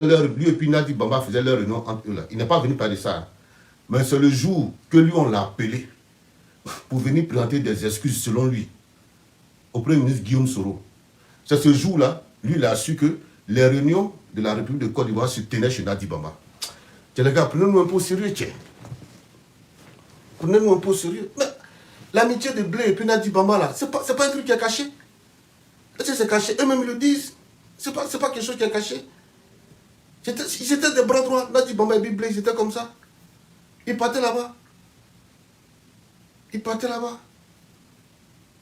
lui et puis Nadi Bamba faisaient leur réunion entre eux là. Il n'est pas venu parler de ça. Hein. Mais c'est le jour que lui, on l'a appelé pour venir présenter des excuses, selon lui, au Premier ministre Guillaume Soro. C'est ce jour-là, lui, il a su que les réunions de la République de Côte d'Ivoire se tenaient chez Nadi Bamba. Tiens, les gars, prenez-nous un peu au sérieux, tiens. Prenez-nous un peu au sérieux. Mais l'amitié de Blé et puis Nadi Bamba, là, c'est pas un truc qui est caché. Est-ce que c'est caché? Eux-mêmes, ils le disent. C'est pas quelque chose qui est caché. Ils étaient des bras droits. Nadi Bamba et Blé, ils étaient comme ça. Ils partaient là-bas.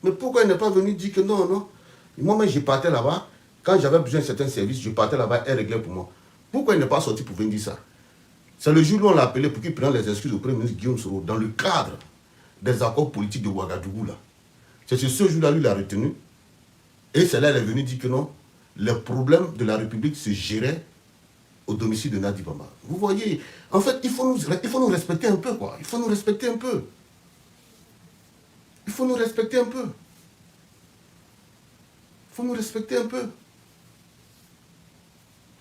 Mais pourquoi il n'est pas venu dire que non? Moi-même, je partais là-bas. Quand j'avais besoin de certains services, je partais là-bas et réglait pour moi. Pourquoi il n'est pas sorti pour venir dire ça? C'est le jour où on l'a appelé pour qu'il prenne les excuses au Premier ministre Guillaume Soro dans le cadre des accords politiques de Ouagadougou. C'est ce jour-là, lui, il a retenu. Et c'est là qu'il est venu dire que non, les problèmes de la République se géraient au domicile de Nadi Bamba. Vous voyez, en fait, il faut nous respecter un peu, quoi. Il faut nous respecter un peu.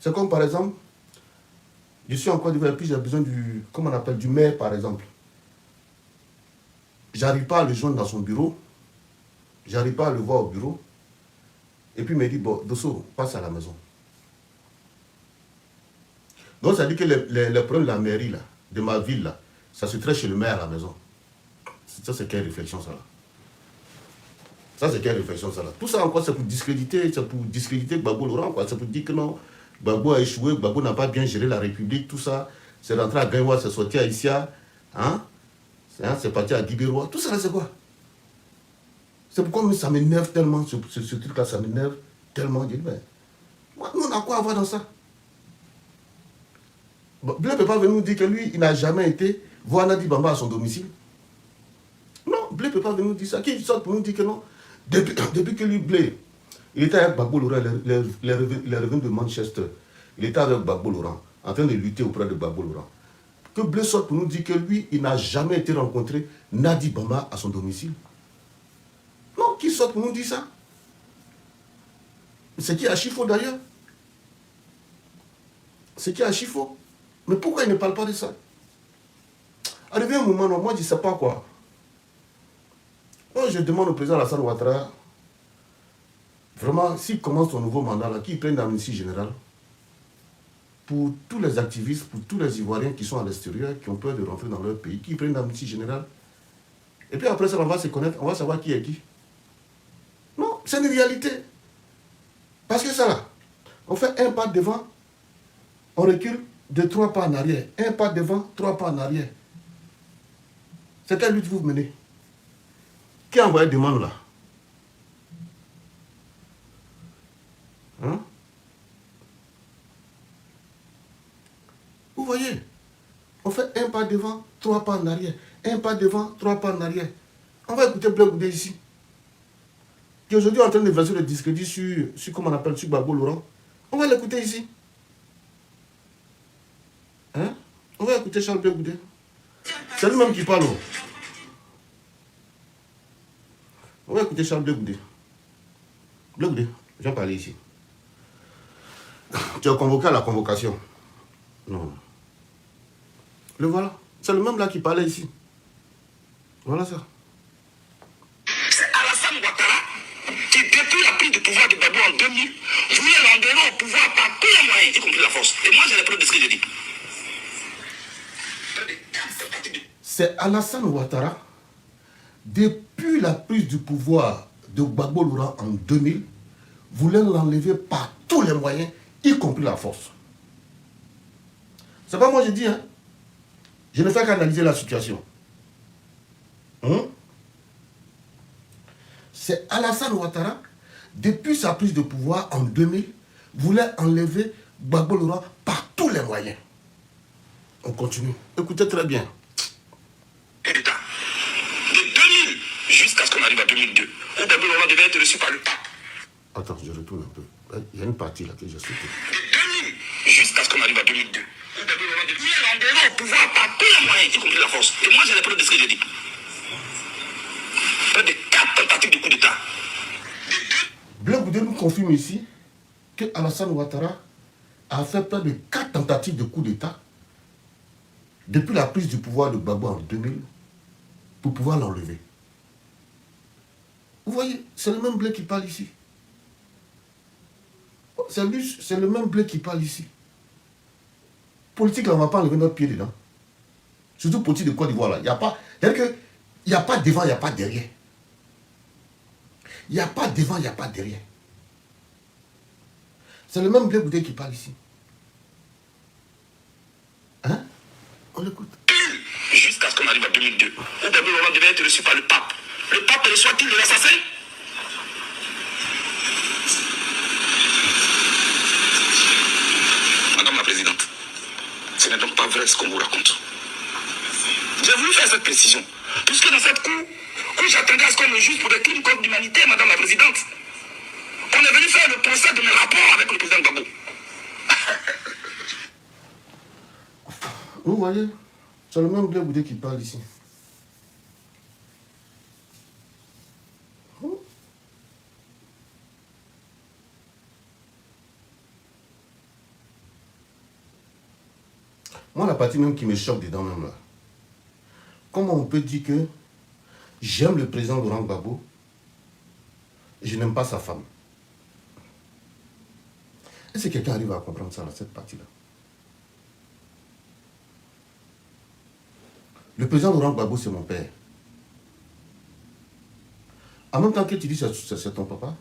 C'est comme, par exemple, je suis en Côte d'Ivoire et puis j'ai besoin du maire, par exemple. J'arrive pas à le joindre dans son bureau. J'arrive pas à le voir au bureau. Et puis il me dit, bon, Dosso, passe à la maison. Donc ça dit que les problèmes de la mairie, là, de ma ville, là, ça se traite chez le maire à la maison. Ça, c'est quelle réflexion, ça, là? Tout ça, encore, c'est pour discréditer Gbagbo Laurent, quoi. C'est pour dire que non, Gbagbo a échoué, Gbagbo n'a pas bien géré la République, tout ça. C'est rentré à Gaïwa, c'est sorti à Issia, hein? C'est parti à Guibérois. Tout ça, là, c'est quoi? C'est pourquoi ça m'énerve tellement, ce truc-là, ça m'énerve tellement. Je dis, mais, nous, on a quoi à voir dans ça? Blé ne peut pas venir nous dire que lui, il n'a jamais été voir Nadi Bamba à son domicile. Non, Blé ne peut pas venir nous dire ça. Qui sort pour nous dire que non? Depuis que lui, Blé, il était avec Gbagbo Laurent, les revenus de Manchester. Il était avec Gbagbo Laurent, en train de lutter auprès de Gbagbo Laurent. Que Blé sorte pour nous dire que lui, il n'a jamais été rencontré Nadi Bamba à son domicile. Non, qui sort pour nous dire ça? C'est qui est archi faux d'ailleurs. Mais pourquoi il ne parle pas de ça? Arrivé un moment, non, moi je ne sais pas quoi. Moi je demande au président Alassane Ouattara, vraiment, s'il commence son nouveau mandat, là, qu'il prenne l'amnistie générale pour tous les activistes, pour tous les Ivoiriens qui sont à l'extérieur, qui ont peur de rentrer dans leur pays, qu'ils prennent l'amnistie générale. Et puis après ça, on va se connaître, on va savoir qui est qui. Non, c'est une réalité. Parce que ça là, on fait un pas devant, on recule de 3 pas en arrière. Un pas devant, 3 pas en arrière. C'est quelle lutte vous menez? Qui a envoyé des demande là? Hein? Vous voyez? On fait un pas devant, 3 pas en arrière. Un pas devant, 3 pas en arrière. On va écouter Blé Goudé ici. Qui aujourd'hui est en train de verser le discrédit sur comment on appelle, sur Gbagbo Laurent. On va l'écouter ici. Hein? On va écouter Charles Blé Goudé. C'est lui-même qui parle. On va écouter Charles Blé Goudé. Blé Goudé, viens parler ici. Tu as convoqué à la convocation. Non. Le voilà. C'est le même là qui parlait ici. Voilà ça. C'est Alassane Ouattara qui, depuis la prise du pouvoir de Gbagbo en 2000, voulait l'enlever au pouvoir par tous les moyens, y compris la force. Et moi, j'ai les preuves de ce que je dis. C'est Alassane Ouattara, depuis la prise du pouvoir de Gbagbo Laurent en 2000, voulait l'enlever par tous les moyens, y compris la force. C'est pas moi je dis, hein. Je ne fais qu'analyser la situation. C'est Alassane Ouattara, depuis sa prise de pouvoir en 2000, voulait enlever Gbagbo Laurent par tous les moyens. On continue. Écoutez très bien. L'État. De 2000 jusqu'à ce qu'on arrive à 2002, où Gbagbo Laurent devait être reçu par le pape. Attends, je retourne un peu. Il y a une partie là que j'ai sautée. De 2000 jusqu'à ce qu'on arrive à 2002, où Gbagbo Laurent devait l'enlever au pouvoir par tous les moyens, y compris la force. Et moi, j'ai les preuves de ce que je dis. Près de 4 tentatives de coup d'État. Blé Goudé nous confirme ici que Alassane Ouattara a fait près de 4 tentatives de coup d'État depuis la prise du pouvoir de Gbagbo en 2000 pour pouvoir l'enlever. Vous voyez, c'est le même blé qui parle ici. C'est le même blé qui parle ici. Politique, là, on ne va pas enlever notre pied dedans. Surtout politique de Côte d'Ivoire, là. Il n'y a pas... C'est-à-dire qu'il n'y a pas devant, il n'y a pas derrière. Il n'y a pas devant, il n'y a pas derrière. C'est le même blé goûté qui parle ici. Hein? On l'écoute. Jusqu'à ce qu'on arrive en 2002, où Gbagbo Laurent devait être reçu par le pape. Le pape reçoit-il de l'assassin? Madame la Présidente, ce n'est donc pas vrai ce qu'on vous raconte. J'ai voulu faire cette précision, puisque dans cette cour, où j'attendais à ce qu'on me juge pour des crimes contre l'humanité, Madame la Présidente, on est venu faire le procès de mes rapports avec le président Gbagbo. Vous voyez, c'est le même blé goûté qui parle ici. Moi, la partie même qui me choque dedans même là. Comment on peut dire que j'aime le président Laurent Gbagbo et je n'aime pas sa femme? Est-ce que quelqu'un arrive à comprendre ça, là, cette partie-là? Le président Laurent Gbagbo, c'est mon père. En même temps que tu dis que c'est ton papa,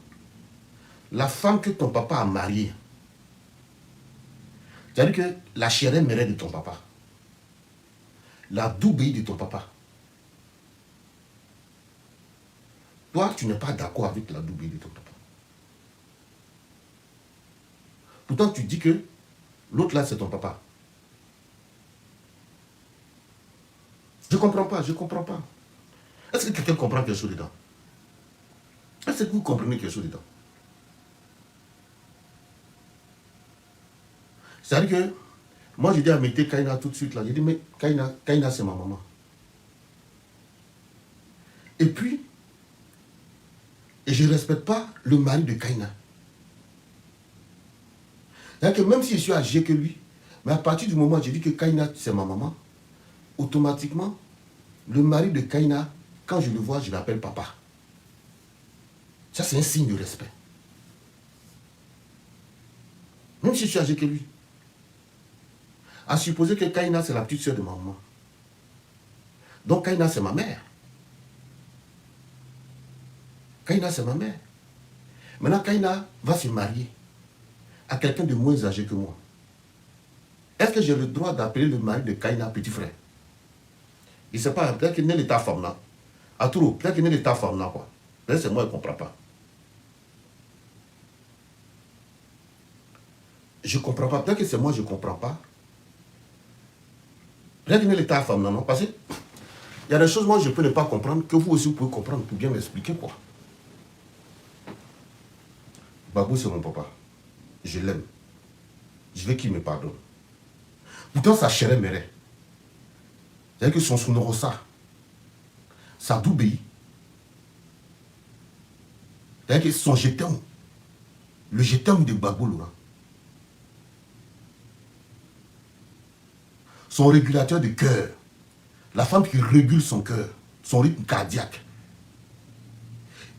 la femme que ton papa a mariée, c'est-à-dire que la chère mère de ton papa, la double de ton papa, toi, tu n'es pas d'accord avec la double de ton papa. Pourtant, tu dis que l'autre là, c'est ton papa. Je ne comprends pas, je ne comprends pas. Est-ce que quelqu'un comprend quelque chose dedans? Est-ce que vous comprenez quelque chose dedans? C'est-à-dire que, moi j'ai dit à Mété Kaina tout de suite là, j'ai dit, mais Kaina c'est ma maman. Et puis, je ne respecte pas le mari de Kaina. C'est-à-dire que même si je suis âgé que lui, mais à partir du moment où j'ai dit que Kaina c'est ma maman, automatiquement, le mari de Kaina, quand je le vois, je l'appelle papa. Ça, c'est un signe de respect. Même si je suis âgé que lui. À supposer que Kaina, c'est la petite soeur de ma maman. Donc Kaina, c'est ma mère. Kaina, c'est ma mère. Maintenant, Kaina va se marier à quelqu'un de moins âgé que moi. Est-ce que j'ai le droit d'appeler le mari de Kaina petit frère? Il ne sait pas, peut-être qu'il n'est l'état femme là. À tout, peut-être qu'il n'est l'état femme là, quoi. Peut-être c'est moi qui ne comprends pas. Je ne comprends pas. Peut-être que c'est moi, je ne comprends pas. Peut-être qu'il n'est l'état femme là, non? Parce que il y a des choses, moi, je peux ne pas comprendre, que vous aussi, vous pouvez comprendre pour bien m'expliquer, quoi. Babou, c'est mon papa. Je l'aime. Je veux qu'il me pardonne. Pourtant, sa chère mère, c'est-à-dire que son sonorosa, sa double, c'est-à-dire que son jeton, le jeton de Gbagbo Laurent, son régulateur de cœur, la femme qui régule son cœur, son rythme cardiaque.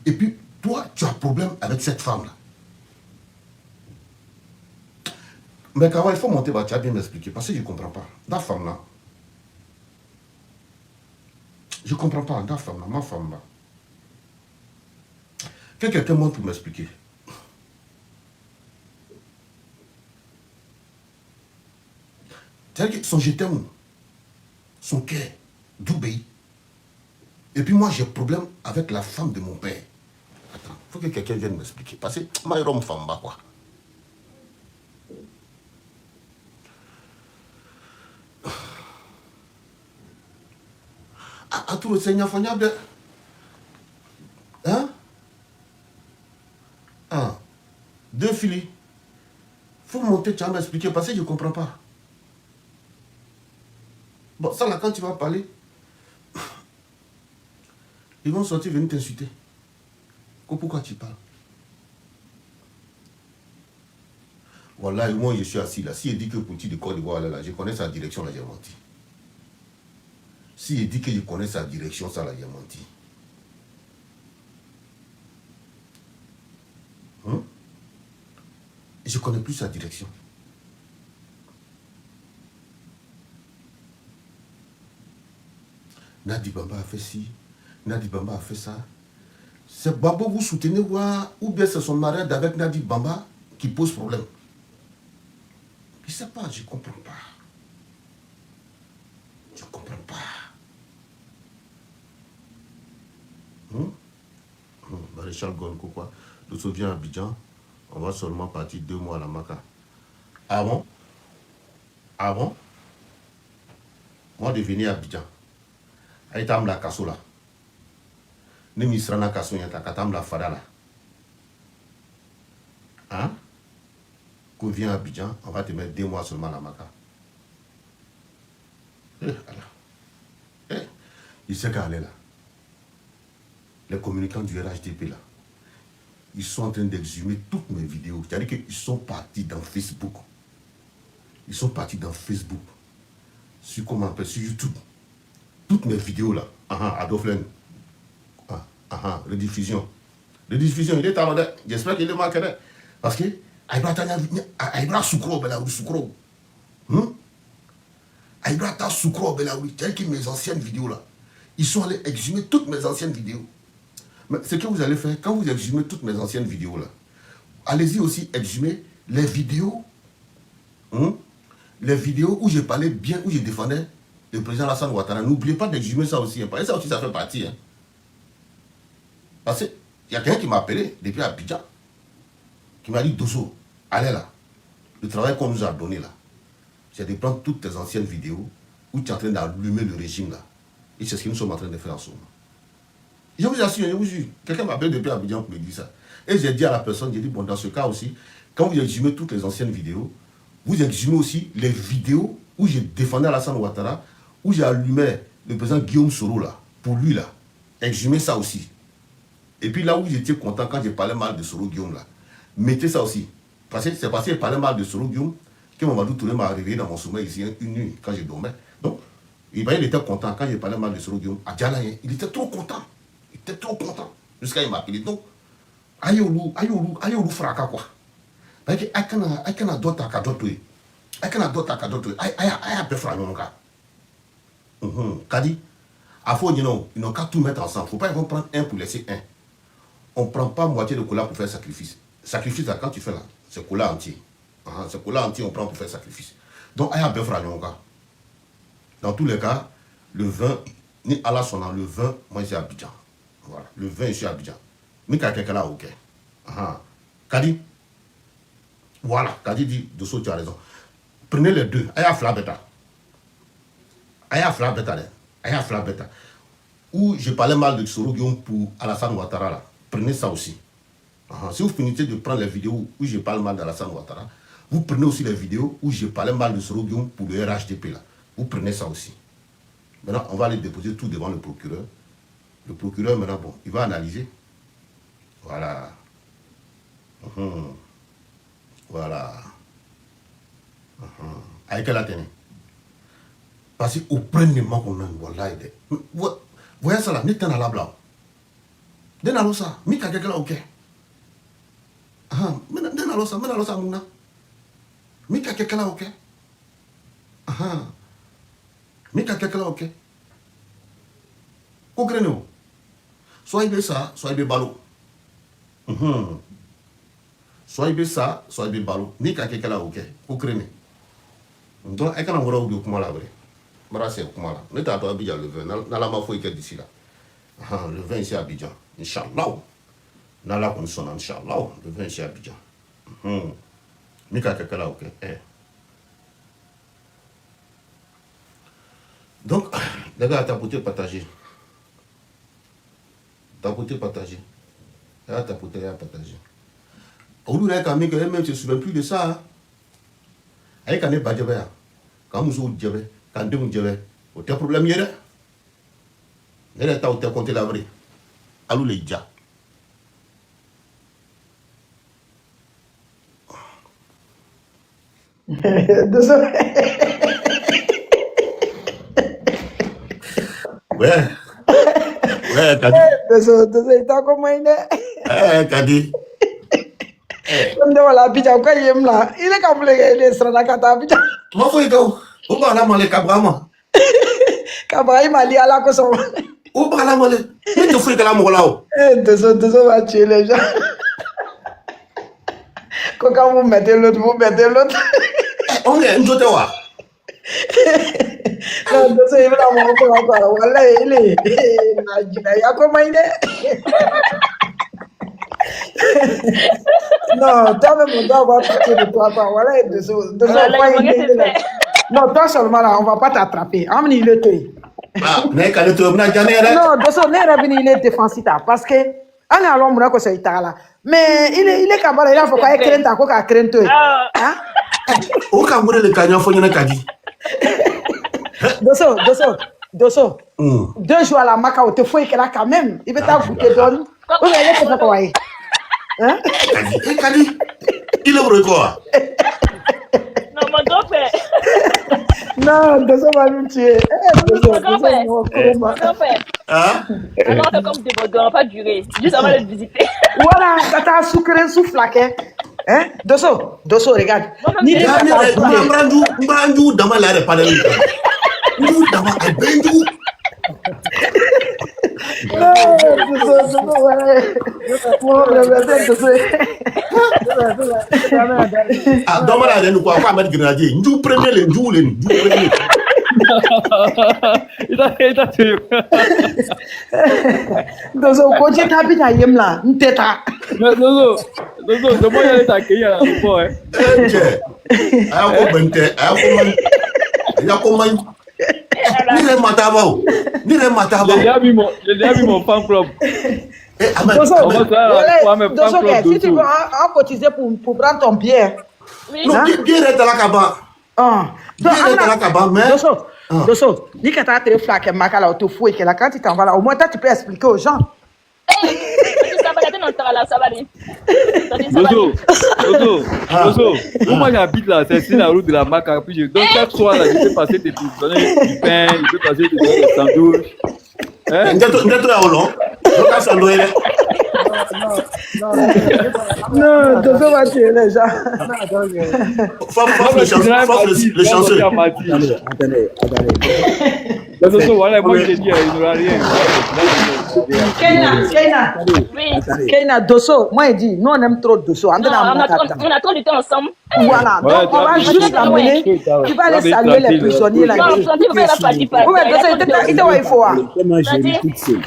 Et puis, toi, tu as un problème avec cette femme-là. Mais quand il faut monter, bah, tu as bien m'expliquer, parce que je ne comprends pas. La femme-là, je ne comprends pas, la femme-là, ma femme-là. Que quelqu'un monte pour m'expliquer. C'est-à-dire que son jeton, son cœur, d'Oubéi. Et puis moi, j'ai problème avec la femme de mon père. Attends, il faut que quelqu'un vienne m'expliquer. Parce que moi, je suis femme, quoi. À tout le Seigneur, Fanyable. Hein? Ah, deux filles. Il faut monter, tu vas m'expliquer parce que je ne comprends pas. Bon, ça là, quand tu vas parler, ils vont sortir, venir t'insulter. Pourquoi tu parles? Voilà, moi je suis assis là. Si il dit que Poutine de Côte d'Ivoire là, je connais sa direction, là, j'ai menti. Si il dit que je connais sa direction, ça là, j'ai menti. Hein? Je ne connais plus sa direction. Nadi Bamba a fait ci, Nadi Bamba a fait ça. C'est Babo vous soutenez ou bien c'est son mariage avec Nadi Bamba qui pose problème. Je ne sais pas, je ne comprends pas. Je ne comprends pas. Maréchal Gonko, quoi. Nous sommes à Abidjan. On va seulement partir 2 mois à la Maca. Ah bon? Ah bon? Moi, de venir à Abidjan. Aïtam la kasso là. Ne misrana kasso yanta katam la fada là. Hein? Qu'on vient à Abidjan, on va te mettre 2 mois seulement à la Maca. Il sait qu'elle est là. Les communicants du RHDP là, ils sont en train d'exhumer toutes mes vidéos. C'est-à-dire qu'ils sont partis dans Facebook. Ils sont partis dans Facebook. Sur comment on appelle, sur YouTube. Toutes mes vidéos là. Adolphe rediffusion. Rediffusion, il est talonné. J'espère qu'il est marqué. Parce que Aïbra Soukro Belaoui Soukro. Aïbra Ta Soukro Belaoui. C'est-à-dire que mes anciennes vidéos là, ils sont allés exhumer toutes mes anciennes vidéos. Mais ce que vous allez faire, quand vous exhumez toutes mes anciennes vidéos là, allez-y aussi exhumer les vidéos où je parlais bien, où je défendais le président Alassane Ouattara. N'oubliez pas d'exhumer ça aussi. Parce que ça aussi, ça fait partie. Parce qu'il y a quelqu'un qui m'a appelé depuis Abidjan, qui m'a dit, Dosso, allez là. Le travail qu'on nous a donné là, c'est de prendre toutes tes anciennes vidéos où tu es en train d'allumer le régime là. Et c'est ce que nous sommes en train de faire en ce moment. Je vous assure, je vous jure, quelqu'un m'a appelé depuis Abidjan pour me dire ça. Et j'ai dit à la personne, j'ai dit, bon, dans ce cas aussi, quand vous exhumez toutes les anciennes vidéos, vous exhumez aussi les vidéos où j'ai défendu Alassane Ouattara, où j'ai allumé le président Guillaume Soro là, pour lui là. Exhumez ça aussi. Et puis là où j'étais content quand j'ai parlé mal de Soro Guillaume là, mettez ça aussi. Parce que c'est parce qu'il parlait mal de Soro Guillaume que Mamadou Touré m'a réveillé dans mon sommeil ici une nuit quand je dormais. Donc, il était content quand j'ai parlé mal de Soro Guillaume. À Djala, il était trop content. Il était trop content. Jusqu'à il m'a appelé. Donc, ayolu fraka quoi. Parce que I cannot do ta kadoto. I cannot do ta kadoto. I have a fraka monka. Kadi, à faut ils n'ont qu'à tout mettre ensemble. Faut pas ils vont prendre un pour laisser un. On prend pas moitié de cola pour faire sacrifice. Sacrifice là, quand tu fais là, c'est cola entier. C'est cola entier on prend pour faire sacrifice. Donc I have a fraka monka. Dans tous les cas, le vin, ni Allah son le vin, moi j'ai Abidjan. Voilà, le vin, je suis à Abidjan. Mais quelqu'un là, ok. Kadi, voilà, Kadi dit, Dosso, tu as raison. Prenez les deux. Aya Flabeta. Aya Flabeta. Aya Flabeta. Où je parlais mal de Soro Guillaume pour Alassane Ouattara là. Prenez ça aussi. Si vous finissez de prendre les vidéos où je parle mal d'Alassane Ouattara, vous prenez aussi les vidéos où je parlais mal de Soro Guillaume pour le RHDP là. Vous prenez ça aussi. Maintenant, on va aller déposer tout devant le procureur. Le procureur, maintenant, bon, il va analyser. Voilà. Voilà. Avec quelle atteigne? Parce qu'au premier moment qu'on a, voilà, vous voyez ça là, n'est pas dans la blanc. D'un allo ça, mais quelqu'un là, ok. D'un allo ça, mouna. Mais quelqu'un là, ok. Mais quelqu'un là, ok. Comprenez-vous? Soit ça, soit balo. Soit ça, soit balo. Ni quelqu'un là, ok. Comprenez? Donc, il y a un peu de comment là, vrai. C'est comment là. Nous avons Abidjan le vin. Dans la mafouille qui est d'ici là. Le vin ici à Abidjan. Inch'Allah. Dans la condition, Inch'Allah. Le vin ici à Abidjan. Mais quelqu'un là, ok. Donc, les gars, tapoter, partager. Tapoter, partager. Tapoter, partager. Au lieu d'un ami que même ne se souvient plus de ça. Avec un badjabé. Quand vous êtes djabé, quand vous êtes djabé, vous avez un problème. Vous avez un compte la vraie. Allô les dja. Ouais. Ouais, Kadi. Il t'a comment il est? Kadi. Voilà, Abidjan, quoi, il est là. Il est comme les Sranakata Abidjan. Moi, faut y go. Où va la mole Kabrama? Kabrahim Ali à la Kosovo. Où va la mole? Mais tu fais que la mole là-haut. Désolé, va tuer les gens. Quand vous mettez l'autre, vous mettez l'autre. On est un jour de voir. Non, désolé, il va m'en encore. Voilà, il est. Il y a comment il est? Non, toi-même, on doit avoir pitié de toi. Voilà, désolé. Non, toi seulement là, on ne va pas t'attraper. Amni, il est tué. Ah, mais quand tu as gagné, non, désolé, il est défensif parce que. On a l'homme qui est là. Mais il est capable, il a faut qu'il craigne ta coca craigne toi. Au Cameroun, le canyon, faut y en a Kadi. Dosso. 2 jours à la maca, tu faut qu'il a quand même. Il va t'avouer donne. Oui, mais il est pas quoi. Hein? Kadi. Il est vrai quoi? Non, mon grand-père. Non, Dosso va nous tuer. Mon grand-père. Hein? Alors, on fait comme des mots, on va pas durer. Juste avant de le visiter. Voilà, ça t'a sucré sous flaquet. Hein? Dosso, regarde. Ni de Mbrandu, dans ma laire, pas de lui. Nous, dans ma Bendu. Non, Dosso, voilà. Ah, dans ma laire, nous quoi, pas mettre grenadier. Nous premier les nous premier. Il a tué. Dosso, quand tu t'habites à Yemla, nous t'état. Dosso, c'est moi qui ai t'accueillir à l'aéroport. Ni les mataba. J'ai déjà vu mon fan club. Dosso, si tu veux en cotiser pour prendre ton billet. Non, bien est à la cabane. Dosso, dis que tu as très flaqué, Makala, tu fouilles, que là, quand tu t'en vas là, au moins, toi, tu peux expliquer aux gens. Dosso, moi j'habite là, c'est la route de la Maca. Puis donc chaque soir, là, je peux passer des trucs, donner du pain, je peux passer des sandwichs. Non, Dosso va tuer les gens. Le chanceux. Attendez. Dosso, voilà, moi je dis, il n'aura rien. Keina, Dosso, moi, il dit, nous, on aime trop Dosso. On a trop du temps ensemble. Voilà, donc on va juste l'amener. Tu vas aller saluer les prisonniers là. Non, Santi, vous ne pas dire pas. Oui, mais Dosso, il faut. Comment j'ai toute seule.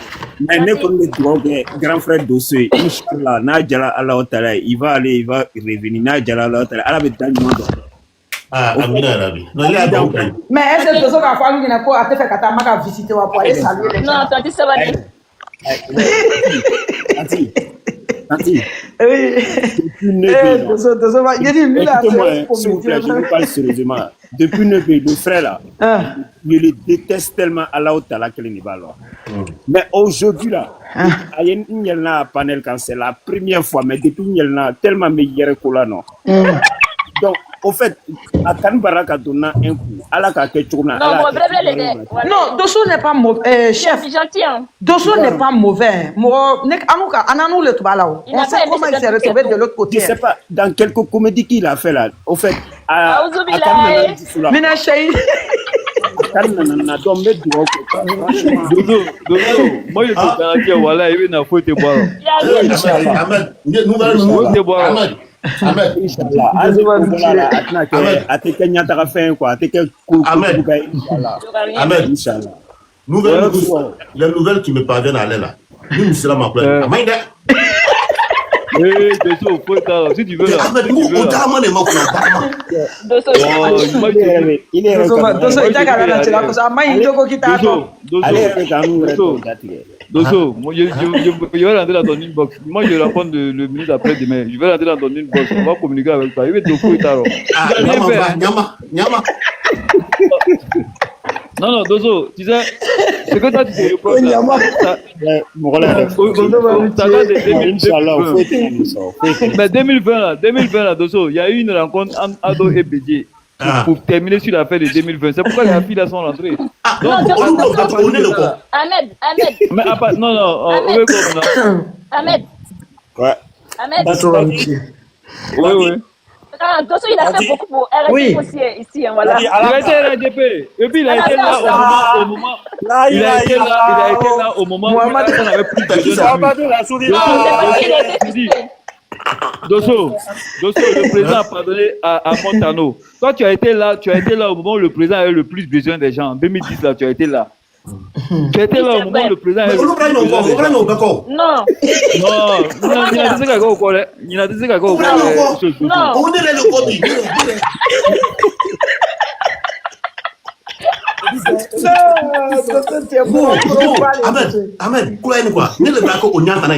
Mais ne comme le grand frère Dosso, Inch'Allah, Nadjala Allah Otala, il va revenir. Nadjala Allah Otala, Allah va donner du monde. Ah, Amina Rabi. Non, il y a donc. Mais est-ce que Dosso va falloir qu'il a te fait Katama visiter pour aller saluer les gens? Non, Santi, ça va aller. Santi. Oui. Dosso va. Il dit, lui là, s'il vous plaît, je vous parle sérieusement. Depuis 9 ans, le frère là, je le déteste tellement à la haute à laquelle il va là. Mais aujourd'hui là, il y a un panel quand c'est la première fois, mais depuis il y a tellement meilleur que là non. Donc, au fait, à Kanbaraka donne un coup. À la Kakechuna. Non, Dosso n'est pas mauvais. Chef, Dosso n'est pas mauvais. On sait comment il s'est retrouvé de l'autre côté. Je ne sais pas, dans quelques comédies qu'il a fait là, au fait, moi je te garantis, voilà, il n'a pas été boire. Ahmed, Inch'Allah. Ahmed, les nouvelles qui me parviennent à l'aile là. Nous, c'est là ma plainte. Si tu veux là. Dosso, je vais rentrer dans ton inbox. Moi, je réponds le ministre après-demain. Je vais rentrer dans ton inbox. On va communiquer avec toi. Il va te fouiller tard. Non, Dosso, tu sais, Ce que toi, tu te reproches, là, ça date de 2020. Mais 2020, là, Dosso, il y a eu une rencontre entre Ado et Bédié pour terminer sur l'affaire de 2020. C'est pourquoi les filles là sont rentrées. Ahmed. Mais non, Ahmed. Ouais. Ahmed. Oui. Dosso, il a fait beaucoup pour RDP aussi ici, voilà. Il a été RDP. Et puis il a été là au moment. Il a été là au moment où on avait plus de Dosso, le président a pardonné à Montano. Toi, tu as été là au moment où le président avait le plus besoin des gens. En 2010, là, tu as été là. Tu étais là au moment où le président avait le plus besoin des gens. Non. Ahmed, quoi? Ne le braco au nyakana.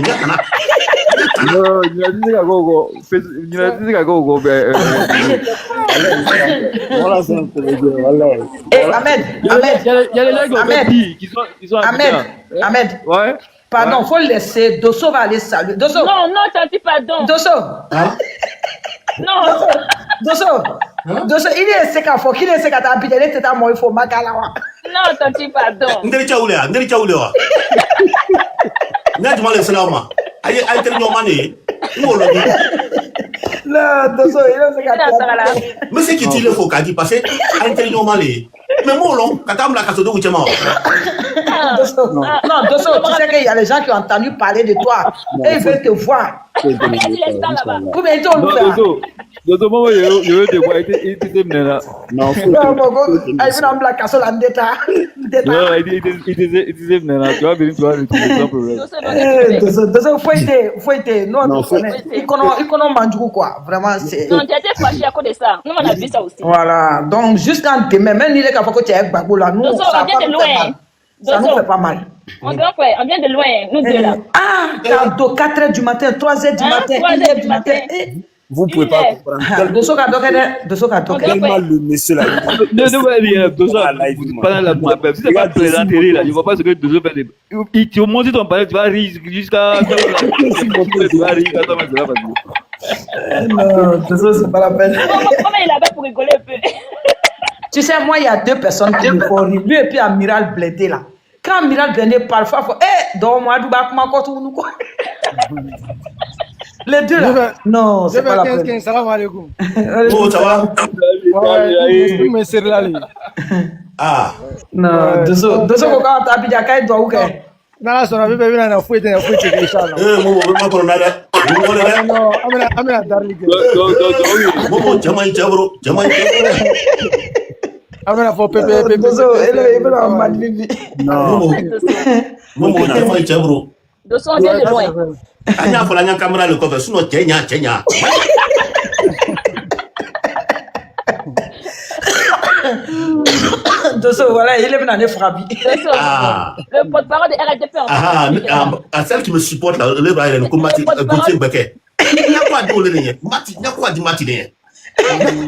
Ahmed. Ouais. Pardon, faut le laisser. Dosso va aller saluer. Dosso. Non, ça dit pardon. Dosso. Non. Dosso, il est sec à fond. Il est sec à ta pite. Il est à moi, il faut makalawa. Non, ça dit pardon. Nderi chaulea. N'a pas laissé là, moi. Aïe, t'es normandé. Non, Dosso, il est sec à ta. Mais c'est qui dit le faux qu'a dit parce que aïe, t'es normandé. Mais moi, non, quand t'as la casse de Ouchema. Non, Dosso, tu sais qu'il y a les gens qui ont entendu parler de toi et ils veulent te voir. Combien de temps on fait? Dosso, moi, je veux te voir. Il était venu là. Non, il vient en blague à son andeta. Non, il était venu là. Tu vas venir, tu vas retrouver sans problème. Dosso, faut être. Non, il connaît Mandjou, quoi. Vraiment, c'est. Non, tu étais fâché à cause de ça. Nous, on a vu ça aussi. Voilà. Donc, jusqu'en demain, même il est capable que tu aies Gbagbo là. Nous, ça vient de loin. Ça nous fait pas mal. Mon grand frère, on vient de loin, nous deux là. Tantôt 4h du matin, 3h du matin, 1h du matin. Vous pouvez pas comprendre. Dosso Tellement le monsieur là. Pendant la moitié, si tu n'es pas présenté là, je ne vois pas ce que Dosso fait. Tu montes ton palais, tu vas rire jusqu'à. Tu vas rire quand tu vas passer. Non, Dosso, c'est pas la peine. Comment il avait pour rigoler un peu? Tu sais, moi, il y a deux personnes qui me font rire. Lui et puis Amiral Blindé là. Quand Amiral Blindé parle, il faut donc-moi, quoi. Les deux là. Non, c'est pas la peine. Salam alaikum. Oh, ça va? Ah. Non, Dosso, quand t'as bien qu'à doit ou qu'est? Non, ça va bien, on a fouetté, Inch'Allah. Moi, Amina Darli. Amina for Pepe. Dosso, il est en mad vivi. Non. Dosso, on vient de loin. Anya pour la caméra le coffre, sinon Kenya. Dosso, voilà, il est venu en Efrabi. Le porte-parole de RDP. Celle qui me supporte là, le bras, elle est comme Gauthier Becket. Il n'y a pas de matinée.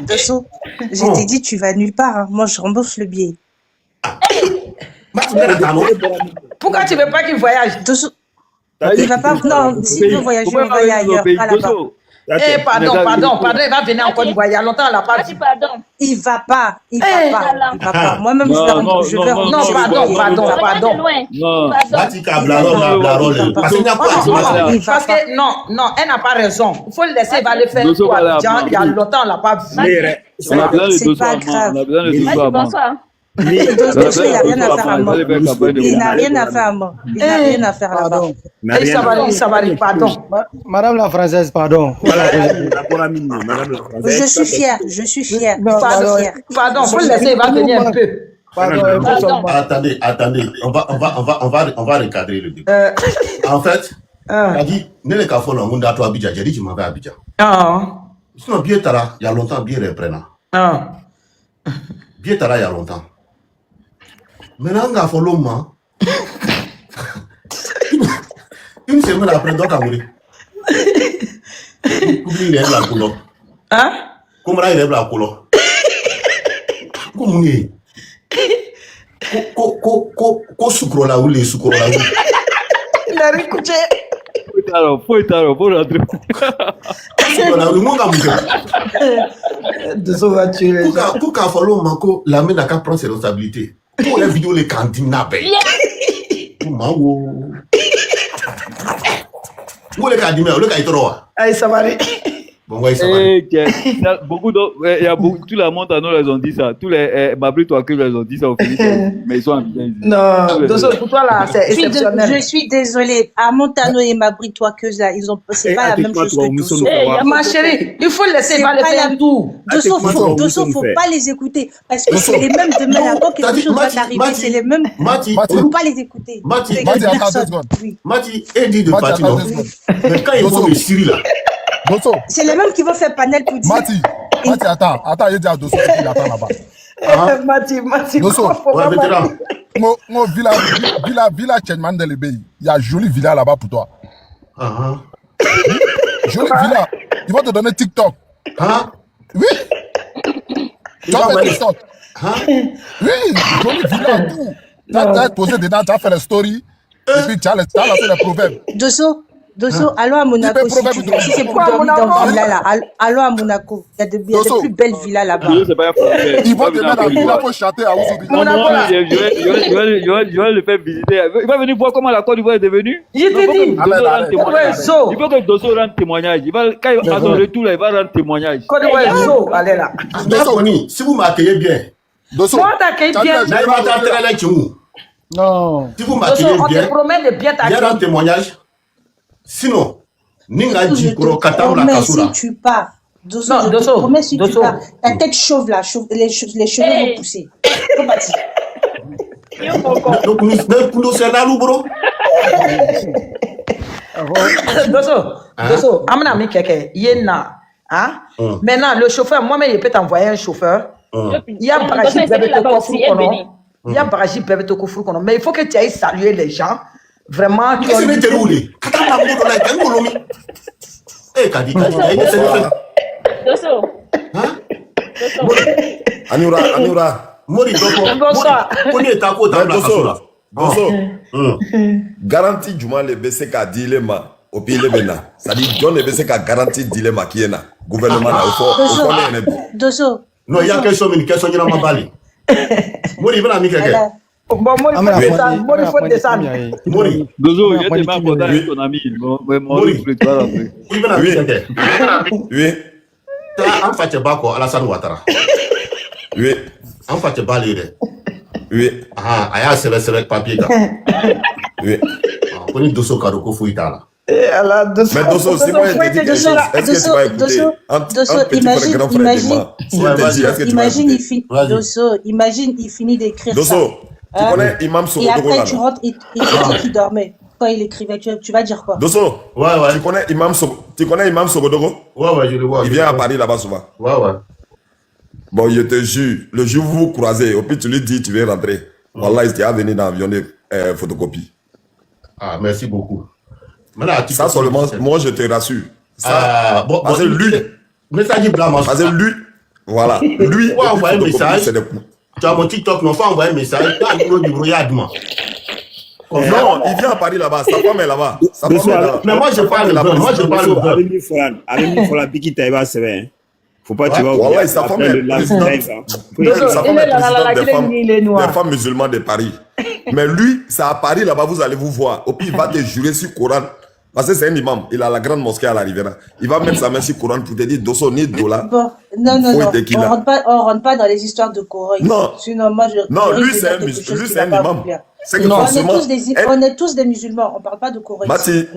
Dosso, je t'ai dit, tu vas nulle part. Hein. Moi, je rembourse le billet. Pourquoi tu ne veux pas qu'il voyage? Dosso, il va pas. Non, s'il veut voyager, on va aller ailleurs, pas là-bas. Pardon, il va venir encore du voyage. Il y a longtemps, on l'a pas dit. Il va pas. Moi-même, je vais Non, pardon. Parce que, non, elle n'a pas raison. Il faut le laisser, il va le faire. Il y a longtemps, on l'a pas vu. C'est pas grave. Dosso, il n'a rien à faire à moi. Il n'a rien à faire à moi. Il n'a rien à faire là-bas. Ça va, pardon. Madame la Française, pardon. Je suis fière. Pardon, faut le laisser, il va venir un peu. Attendez. On va recadrer le débat. En fait, il a dit, ne le cafon au monde à toi, Abidjan. J'ai dit, tu m'avais Abidjan. Sinon, bien tard, il y a longtemps, bien reprenant. Bien tard, il y a longtemps. Maintenant, on a fait l'homme. Une semaine après, donc, à mourir. Il est la couleur. Comment il est la couleur? Comment il est? Ko sukro la ou les sukro la ou. Il a réécouté. Faut rentrer. Sukro la ou, mon gars, Dosso va tuer les gens. Pour qu'à falloir manco, la main n'a qu'à prendre ses responsabilités. Pour les vidéos, les cantines n'a pas. Où les cantines, où les cantines, Allez, ça va aller. bon, ouais, ça va. Beaucoup d'autres, il y a beaucoup, tous les Montano, ils ont dit ça. Tous les Mabri, toi, que ils ont dit ça au Philippines. Mais ils sont bien. Non, Dosso, pour toi, là, c'est exceptionnel. Je suis désolée. À Montano et Mabri, toi, que là, ils ont, c'est pas la même chose que Dosso. Ma chérie, il faut laisser pas les faire tout. Dosso, faut pas les écouter. Parce que c'est les mêmes demain là, quand quelque chose va t'arriver, c'est les mêmes. Mati, faut pas les écouter. Mati, attends 2 secondes. Mati, Eddie de Fatino. Mais quand ils vont de Syrie là. Dosso. C'est les mêmes qui vont faire panel pour dire. Mati, attends, il dit à Dosso qu'il attend là-bas. Mati, Dosso, ouais, vétéran. Mon villa Tchenman de l'Ebey. Il y a joli villa là-bas pour toi. Joli villa. Ils vont te donner TikTok. Oui. Tu vas faire TikTok. Oui, joli villa tout. Tu as posé dedans, tu as fait les stories. Et puis tu as lancé les proverbes. Dosso, allons à Monaco si tu veux. Si c'est pour dormir dans le villa là, allons à Monaco. Il y a de plus belles villas là-bas. Ils vont te mettre à Monaco chanter à Oussoubi. Je vais le faire visiter. Il va venir voir comment la Côte d'Ivoire est devenue. Je te dis. Il faut que Dosso rende témoignage. Quand il va à son retour, il va rendre témoignage. Côte d'Ivoire, Zo, allez là. Dosso, si vous m'accueillez bien. Dosso, moi t'accueille bien. non. Si vous m'accueillez bien, on te promet de bien t'accueillir. Il y a un témoignage. Sinon, Ninga Je dit te pour Katam la promets Kassoula. si tu pars. Dosso, Non, je te Dosso, promets si tu Dosso. pars. Ta tête chauve là, les cheveux vont pousser. Comment tu Donc, nous c'est là, bro. Dosso, amena mi keke, yena. Maintenant, le chauffeur, moi-même, il peut t'envoyer un chauffeur. Il y a un barrage qui peut te coffrer. Il y a un barrage qui peut te coffrer. Mais il faut que tu ailles saluer les gens. Vraiment. Qu'est-ce que tu roules? Katam la moto là, qu'est-ce que tu eh, Kadi, Dosso. Anura. Mori, bonsoir. Dosso. Garantie Juma le BC ka dilema au pays le Bena. Ça dit John le BC ka garantie dilema qui est là. Gouvernement là, il faut Dosso. non, il y a quelque chose qui est dans ma balle. Mori, il va la quelqu'un. Bon, Mori, faut descendre. Mori. Dozo, il y a des marques pour avec ton ami. Mori, il va la quelqu'un. Oui. En fait, Bako, Alassane Ouattara. Oui. En fait, Balire. Oui. Aya c'est papier. Oui. On est Dosso Karoko Fouitala. Mais Dosso, si moi je te dis quelque chose, est-ce que tu vas écouter? Imagine, il finit d'écrire ça. Dosso, tu connais Imam Sogodogo là? Et après, tu rentres, il dit qu'il dormait. Quand il écrivait, tu vas dire quoi? Dosso, tu connais Imam Sogodogo? Ouais, je le vois. Il vient à Paris là-bas souvent. Ouais. Bon, je te jure, le jour où vous vous croisez, et puis tu lui dis, tu veux rentrer. Wallah, il va venir dans l'avion de photocopie. Ah, merci beaucoup. Ça seulement, moi je te rassure. Ça, bon, parce que lui, message blanc, parce que lui, voilà, lui, faut envoyer un message. Tu as mon TikTok, non, faut envoyer un message. Tu as un numéro du brouillardement. Non, il vient à Paris là-bas. Sa femme est là-bas. Mais moi, je parle là-bas. Moi, je parle là-bas. Avec Nicolas Biki Taïba, c'est vrai. Faut pas, tu vois. Voilà, sa femme est présidente des femmes musulmanes de Paris. Mais lui, c'est à Paris là-bas, vous allez vous voir. Et puis, il va te jurer sur le Coran. Parce que c'est un imam. Il a la grande mosquée à la Riviera. Il va mettre sa main sur le Coran pour te dire Dosso ni Dola. Bon, non. On rentre pas dans les histoires de Coran. Non. Sinon, moi, non, lui, c'est un imam. C'est que on est tous des musulmans. On parle pas de Coran. Mati,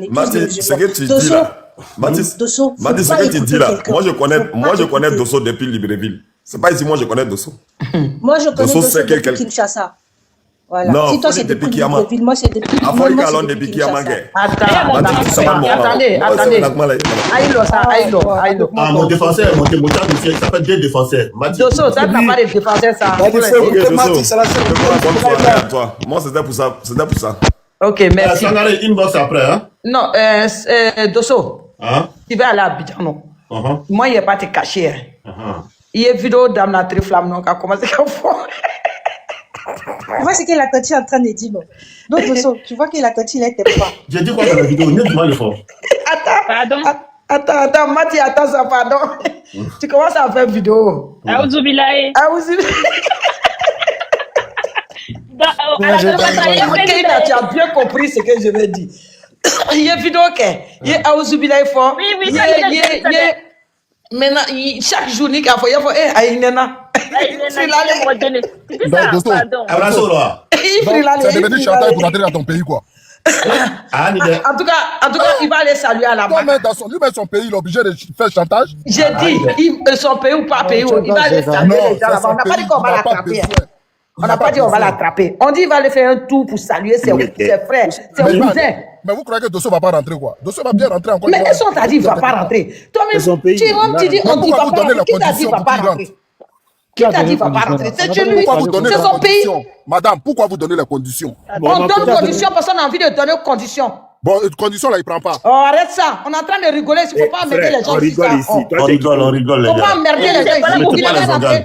ce que tu dis là. Mati, ce que tu dis là. Moi, je connais Dosso depuis Libreville. C'est pas ici, moi, je connais Dosso. Moi, je connais Dosso depuis Kinshasa. Voilà. Non, si toi c'est depuis Libreville, moi c'est depuis Attendez. Aïlo. Ah, mon défenseur, mon monsieur, il s'appelle deux défenseurs. Dosso, ça t'as pas de défenseur, ça. Moi, c'était pour ça. Ok, merci. Ça va inbox après, hein? Non, Dosso, tu vas aller à Abidjan, non? Moi, il n'y a pas de cacher. Il y a une vidéo d'Amna Triflam, non, qui a commencé à faire. Tu vois ce que la Tati est en train de dire, non? Donc, tu vois que la Tati, elle t'aime pas. J'ai dit quoi dans la vidéo? Dis-moi le fond. Attends, Mati, attends ça, pardon. Tu commences à faire vidéo. Aouzoubilaï. Tu as bien compris ce que je vais dire. Il y a vidéo il y a Aouzoubilaï fort. Oui, maintenant, chaque jour, il faut Aïnena. C'est devenu chantage pour rentrer dans ton pays, quoi. En tout cas, il va aller saluer à la main. Lui-même, son pays, il est obligé de faire chantage. J'ai dit, son pays ou pas pays, il va aller saluer les gens là-bas. On n'a pas dit qu'on va l'attraper. On n'a pas dit qu'on va l'attraper. On dit qu'il va aller faire un tour pour saluer ses frères, ses cousins. Mais vous croyez que Dosso ne va pas rentrer, quoi? Dosso va bien rentrer encore. Mais est-ce qu'on t'a dit qu'il ne va pas rentrer? Toi-même, tu dis on dit qu'il ne va pas rentrer. Qui t'a dit qu'il ne va pas rentrer? Qui t'a dit qu'il ne va pas rentrer? C'est chez lui, c'est son pays. Madame, pourquoi vous donnez les conditions? On donne conditions parce qu'on a envie de donner conditions. Bon, conditions là, il ne prend pas. Oh, arrête ça. On est en train de rigoler. Il ne faut pas emmerder les gens. On rigole ici. On rigole, Il ne faut pas emmerder les gens ici. Il est rentré.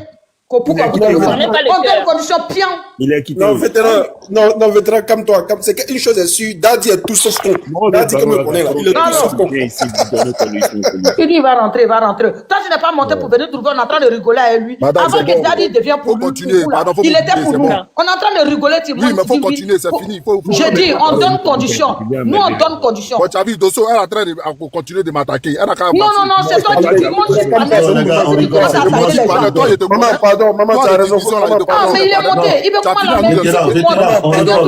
Pourquoi vous donnez ça? On donne conditions pion. Il est quitté. Non, vétéran, calme-toi. C'est qu'une chose est sûre, Dadi est tout sauf con. Dadi, comme on connaît là, il est tout sauf con. Il dit il va rentrer. Toi, tu n'es pas monté pour venir trouver, on est en train de rigoler avec lui. Avant que Dadi devienne pour nous. Il était pour nous. On est en train de rigoler, tu vois. Oui, mais il faut continuer, c'est fini. Je dis, on donne conditions. Nous, on donne conditions. Tu as vu, Dosso, elle est en train de continuer de m'attaquer. Non, c'est toi qui dis. Maman, tu as raison. Ah, mais il est monté. Il veut comment la même chose.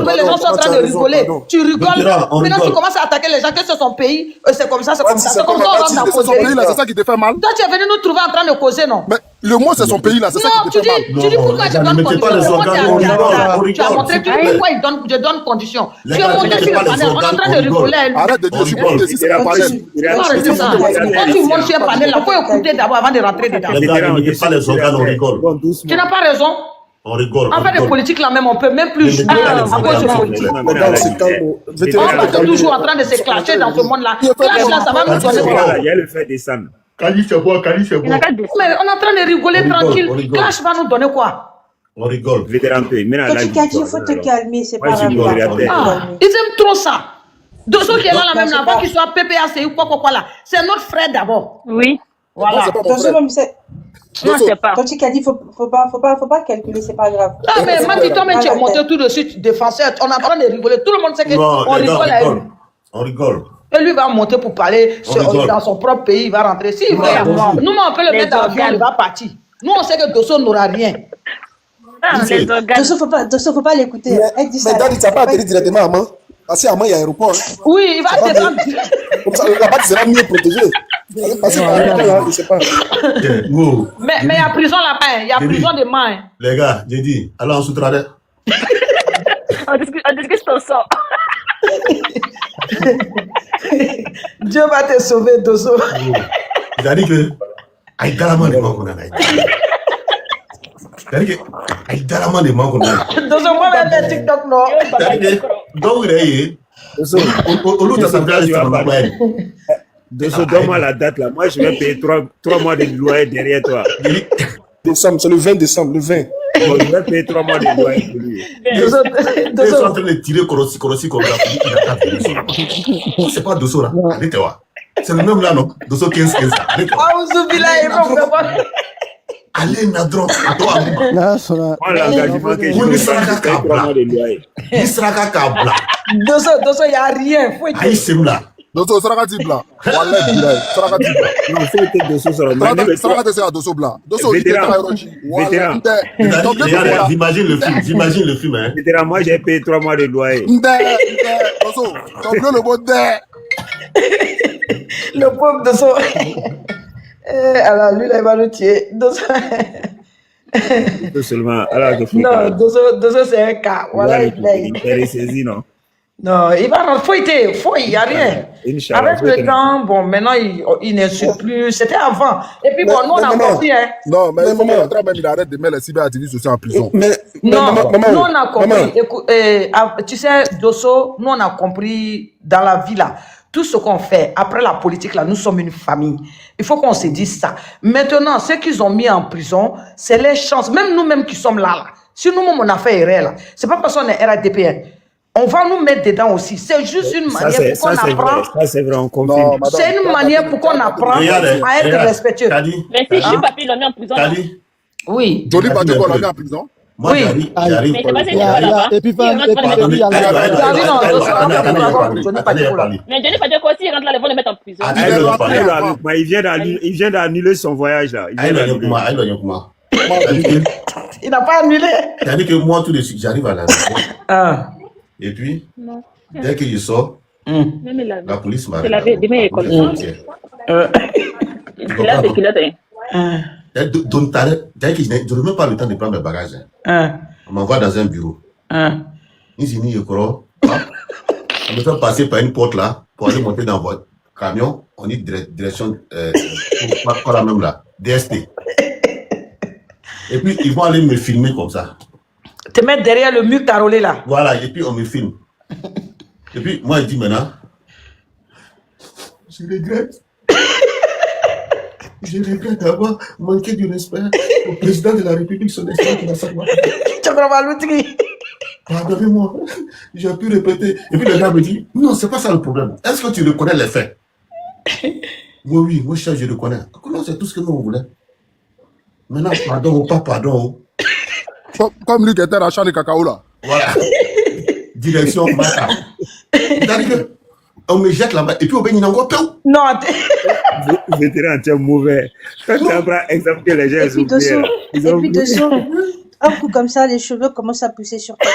Les gens sont en train de rigoler. Tu rigoles. Maintenant, tu commences à attaquer les gens. Que c'est son pays. C'est comme ça, c'est comme ça. C'est comme ça, on rentre dans son pays, là, c'est ça qui te fait mal. Toi, tu es venu nous trouver en train de causer, non? Mais le mot, c'est son pays, là, c'est ça qui te fait mal. Tu dis pourquoi je donne conditions. Tu as montré pourquoi je donne conditions. Tu as monté sur le panel. On est en train de rigoler. Arrête de dire, je suis monté si c'est le panel. Quand tu montes sur le panel, il faut écouter d'abord avant de rentrer dedans. Les gars, ne mettez pas les organes, on rigole. Tu n'as pas raison. On rigole. En fait, de politique, là même, on peut même plus jouer à cause de politique. On est toujours en train de se clasher dans ce monde-là. Clash, là, ça va nous donner quoi? Il y a le fait descendre. Kali, c'est bon. Mais on est en train de rigoler tranquille. Clash va nous donner quoi? On rigole. Vétéran, il faut te calmer, c'est pas grave. Ils aiment trop ça. Dosso qui est là, même là-bas, qu'il soit PPAC ou quoi là. C'est notre frère d'abord. Oui. Voilà. Non, c'est pas. Quand tu as dit, faut pas calculer, c'est pas grave. Ah, mais Mati, toi-même, tu es monté tout de suite défenseur. On est en train de rigoler. Tout le monde sait qu'on rigole à lui. On rigole. Et lui va monter pour parler dans son propre pays, il va rentrer. Si il veut, nous, on peut le mettre dans l'avion, il va partir. Nous, on sait que Dosso n'aura rien. Dosso, faut pas l'écouter. Mais Dadi, tu n'as pas atterri directement à Amman. Parce qu'à Amman, il y a un aéroport. Oui, il va descendre. Comme ça, là-bas, tu seras mieux protégé. Parce que je sais pas. Mais il y a prison là-bas, il y a prison de main. Les gars, j'ai dit, allons en sous-trader. On discute ton sort. Dieu va te sauver, Dosso. Il a dit que Aïdalaman est mort qu'on a Aïdalaman. Il a dit que Aïdalaman est mort qu'on a. Dosso, moi, je vais TikTok, non. Donc, il est. Au lieu de s'engager, tu vas pas. Dosso, donne-moi la date là. Moi, je vais payer 3 mois de loyer derrière toi. Décembre, c'est le 20 décembre, le 20. Bon, je vais payer 3 mois de loyer pour lui. Ils sont en train de tirer Korossi comme ça. C'est pas Dosso là. Allez, c'est le même là, non? Dosso 15-15. Allez, Nadron, à toi. Moi, l'engagement que je vais faire, c'est 3 mois de loyer. Nisraka Kabla. Dosso, il n'y a rien. Aïe, c'est là. Dosso, Sarakati blanc. Sarakati blanc. Non, il faut que Dosso soit là. Sarakati, c'est à Dosso blanc. Dosso, il est vétéran. J'imagine le film, hein. Vétéran, moi, j'ai payé 3 mois de loyer. Dosso, tu as oublié le mot dé. Le pauvre Dosso. Alors, lui, là, il va nous tuer. Dosso. Seulement, alors que non, Dosso, c'est un cas. Voilà, il est saisi, non? Non, il va rentrer. Il n'y a rien. Avec le temps, bon, maintenant, il n'insulte plus. C'était avant. Et puis, bon, nous, on a compris, hein. Non, mais il arrête de mettre les cyberaktivistes aussi en prison. Non, nous, on a compris. Écoute, tu sais, Dosso, nous, on a compris dans la vie, là. tout ce qu'on fait, après la politique, là, nous sommes une famille. Il faut qu'on se dise ça. Maintenant, ceux qu'ils ont mis en prison, c'est les chances. Même nous-mêmes qui sommes là. Si nous-mêmes, on a fait erreur, là, c'est pas parce qu'on est RADPN. On va nous mettre dedans aussi. C'est juste une manière pour qu'on apprend. Ça, c'est vrai, on confirme. C'est une manière pour qu'on apprend à être respectueux. Mais si je papier l'ont mis en prison. Oui. Johnny Badjo, on l'a mis en prison. Moi, j'arrive. Mais c'est pas ça. Et puis, Mais Johnny Badjo, quoi, s'il rentre là, ils vont le mettre en prison. Il vient d'annuler son voyage là. Il n'a pas annulé. C'est-à-dire que moi, tout de suite, j'arrive à la maison. Et puis, dès qu'il sort, la police m'arrête. C'est la demain école. C'est là, c'est qu'il a Donc, je n'ai même pas le temps de prendre mes bagages. On m'envoie dans un bureau. On me fait passer par une porte là pour aller monter dans votre camion. On dit direction, pas la même là, DST. Et puis, ils vont aller me filmer comme ça. Te mettre derrière le mur carolé là. Voilà, et puis on me filme. Et puis, moi, je dis maintenant, je regrette. Je regrette d'avoir manqué du respect au président de la République, son excellence. Pardonnez-moi, j'ai pu répéter. Et puis le gars me dit, non, c'est pas ça le problème. Est-ce que tu reconnais les faits? Oui, moi je reconnais. Non, c'est tout ce que nous on voulait. Maintenant, pardon ou pas pardon. Comme lui qui était rachat de cacao là. Voilà. Direction Mata. C'est-à-dire qu'on me jette là-bas et puis on bénit encore peu. Non, vétéran, tu es mauvais. Quand tu apprends à exempter les gens, et puis dessous, un coup comme ça, les cheveux commencent à pousser sur ta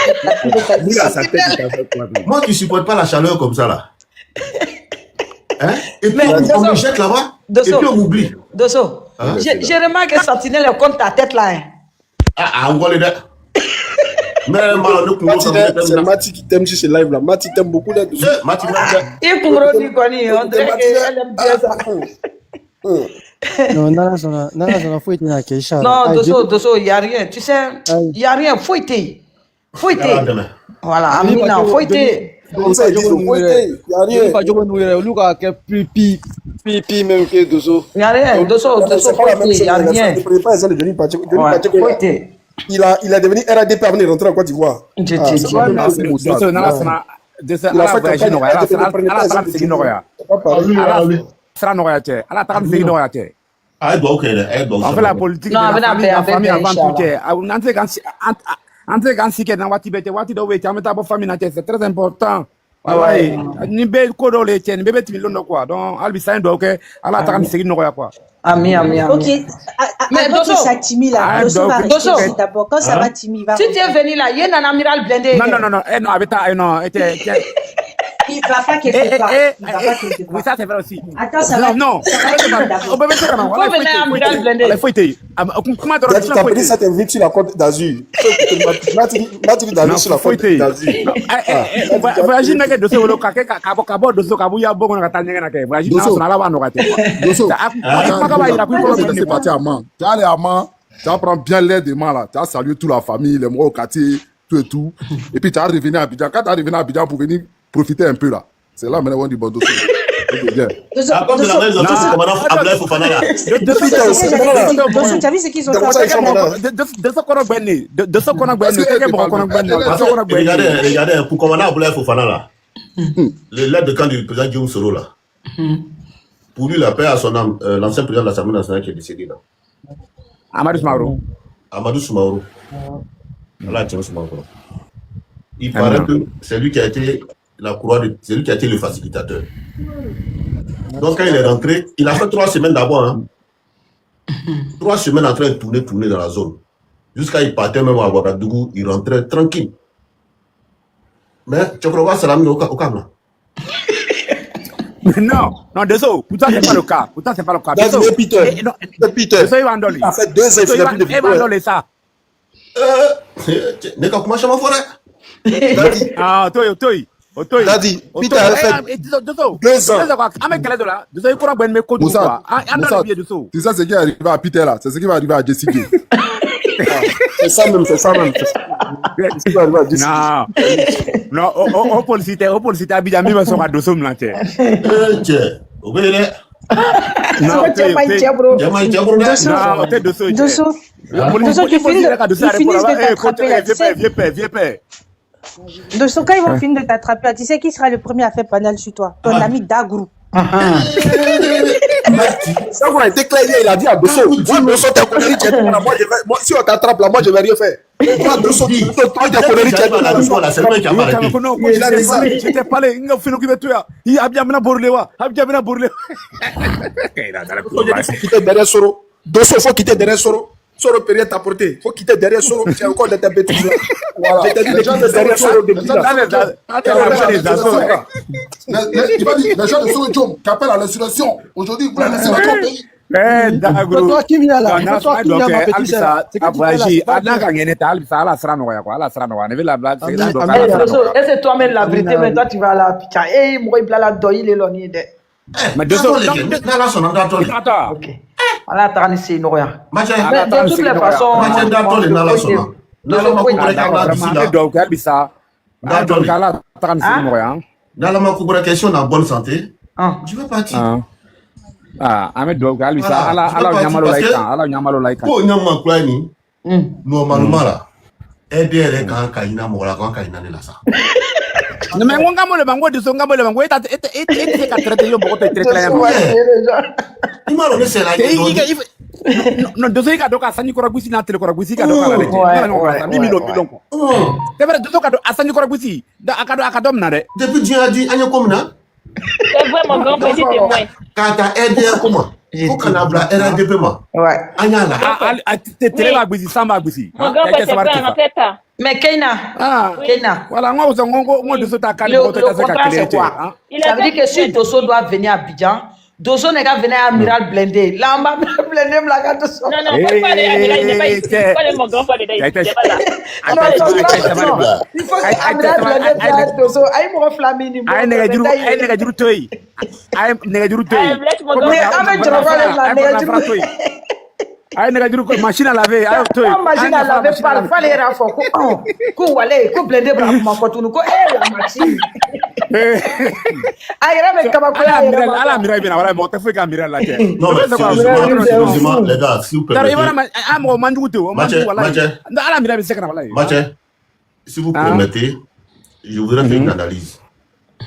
tête. Moi qui ne supporte pas la chaleur comme ça là. Hein? Et puis on me jette là-bas et puis on m'oublie. Dosso, j'ai remarqué que Sentinelle est contre ta tête là. Ah, on voit les deux. C'est Mati qui t'aime sur ce live là. Mati t'aime beaucoup là. Mati, il couvre du connu, on dirait qu'elle aime bien ça. Non, faut être là, Keisha. Non, Dosso, il n'y a rien. Tu sais, il n'y a rien. Faut être. Voilà, Amina, faut être. Comme ça, il y a rien. Pipi, même que Dosso. Il n'y a rien. Dosso, il n'y a rien. Il est devenu RADP avant de rentrer en Côte d'Ivoire. En fait, la politique, c'est très important. Ok, avant qu'il soit timide là, Dosso va rester d'abord. Quand ça va timide, il va. Si tu es venu là, il y a un amiral blindé. Non. Il va pas quelque part. Oui, ça c'est vrai aussi. Attends, ça va. Non. On peut mettre comment? Faut venir un amiral blindé. Faut été. Comment tu t'as pris cette invite sur la Côte d'Azur. Mati d'aller sur la Côte d'Azur. Voyage n'a que de ce wolo kabo de ce kabu ya bongo na katanya na ke. Voyage na sona la ba no kate. Dosso. C'est parti à Man. Tu es allé à Man. Tu apprends bien l'aidement là. Tu as salué toute la famille, les mois au quartier, tout et tout. Et puis tu as revenu à Abidjan. Quand tu as revenu à Abidjan pour venir profiter un peu là. C'est là maintenant on dit bon Dosso. Ah, comme de la même zone, c'est commandant Abdoulaye Fofana là. Dosso, tu as vu ce qu'ils ont fait? Regardez, pour commandant Abdoulaye Fofana là. Le l'aide de camp du président Guillaume Soro là. Pour lui, la paix à son âme, l'ancien président de l'Assemblée nationale qui est décédé là. Amadou Soumaoro. Voilà, Amadou Soumaoro. Il paraît que c'est lui qui a été c'est lui qui a été le facilitateur. Donc quand il est rentré, il a fait 3 semaines d'abord. Hein. 3 semaines en train de tourner dans la zone. Jusqu'à il partait même à Ouagadougou, il rentrait tranquille. Mais tu crois que c'est la même au câble. Non, désolé. Pourtant, c'est pas le cas. Peter. Ça fait 2 ans qu'il a plus de vidéo. Ça. N'est qu'à comment je m'en ferais? Ah, toi. Daddy, Peter a fait 2 ans. C'est ça ce qui est arrivé à Peter là. C'est ce qui va arriver à Jessie J. C'est ça même, c'est ça même. Non, au policier, Abidjan, mais on va dosso me lancer. Non, tu finis de t'attraper. Vieux père. Dosso, quand ils vont finir de t'attraper, tu sais qui sera le premier à faire panel sur toi? Ton ami Dagrou. Ça a été clair, il a dit à Dosso, moi, Dosso, t'es connerie, moi, si on t'attrape là, moi, je vais rien faire. Moi, Dosso, t'es connerie, j'étais pas là, il a fait nous qui veut tuer. Il a bien mené Bourlewa. Faut quitter derrière Soro. Dosso, faut quitter derrière Soro. Soro peut rien t'apporter. Faut quitter derrière Soro. C'est encore de ta bêtise là. Voilà. Je t'ai dit de quitter derrière Soro depuis là. Les gens de Soro Djom qui appellent à l'insurrection. Aujourd'hui, vous la laissez dans ton pays. Toi qui viens là, toi qui viens ma petite sœur. C'est que tu c'est toi-même la vérité, mais toi tu vas à la picha. Eh, moi, il a doyi les loniers. Mais de ça, ok. Voilà, t'as c'est une rien. Mais de toutes les façons, dans question en bonne santé, tu vas partir. Normalement là, aider quand Kaina Mola quand Kaina ne la sa. Mais on va le bango de son gamo le bango et traité yo beaucoup très clair. Il m'a donné c'est là. Non, de ce cas donc Asani Koragusi na tele Koragusi ka donc la milon. C'est vrai de ce cas Asani Koragusi da akadom na de. Depuis Dieu a dit anya comme na. C'est vrai mon grand petit témoin. Quand t'as aidé comment? Faut qu'on a bla RDP ma. Ouais. Anya là. Tele ba Guisi samba Guisi. Mon grand petit témoin. Mais Keina. Voilà, moi de ce ta calme le contraire c'est quoi? Ça veut dire que si Dosso doit venir à Abidjan, Dosso n'est qu'à venir à Amiral Blindé. Là, on va blender la gare de Dosso. Non, faut pas aller à Amiral, il n'est pas ici. Faut pas aller mon grand frère dedans, il n'est pas là. Il faut que Amiral Blindé vienne Dosso. Aïe, mon flamini. Aïe, nega juru toy. Laisse mon grand frère. Mais je revois les juru. Aïe, nega juru machine à laver. Aïe, toy. Machine à laver, parfois les rafos. Ko wale, ko blender bra ma kotunu ko la machine. Aïe, mais ala Amiral bien voilà, mon te fait Amiral là. Non, mais sérieusement, les gars, s'il vous plaît. Si vous permettez, je voudrais faire une analyse.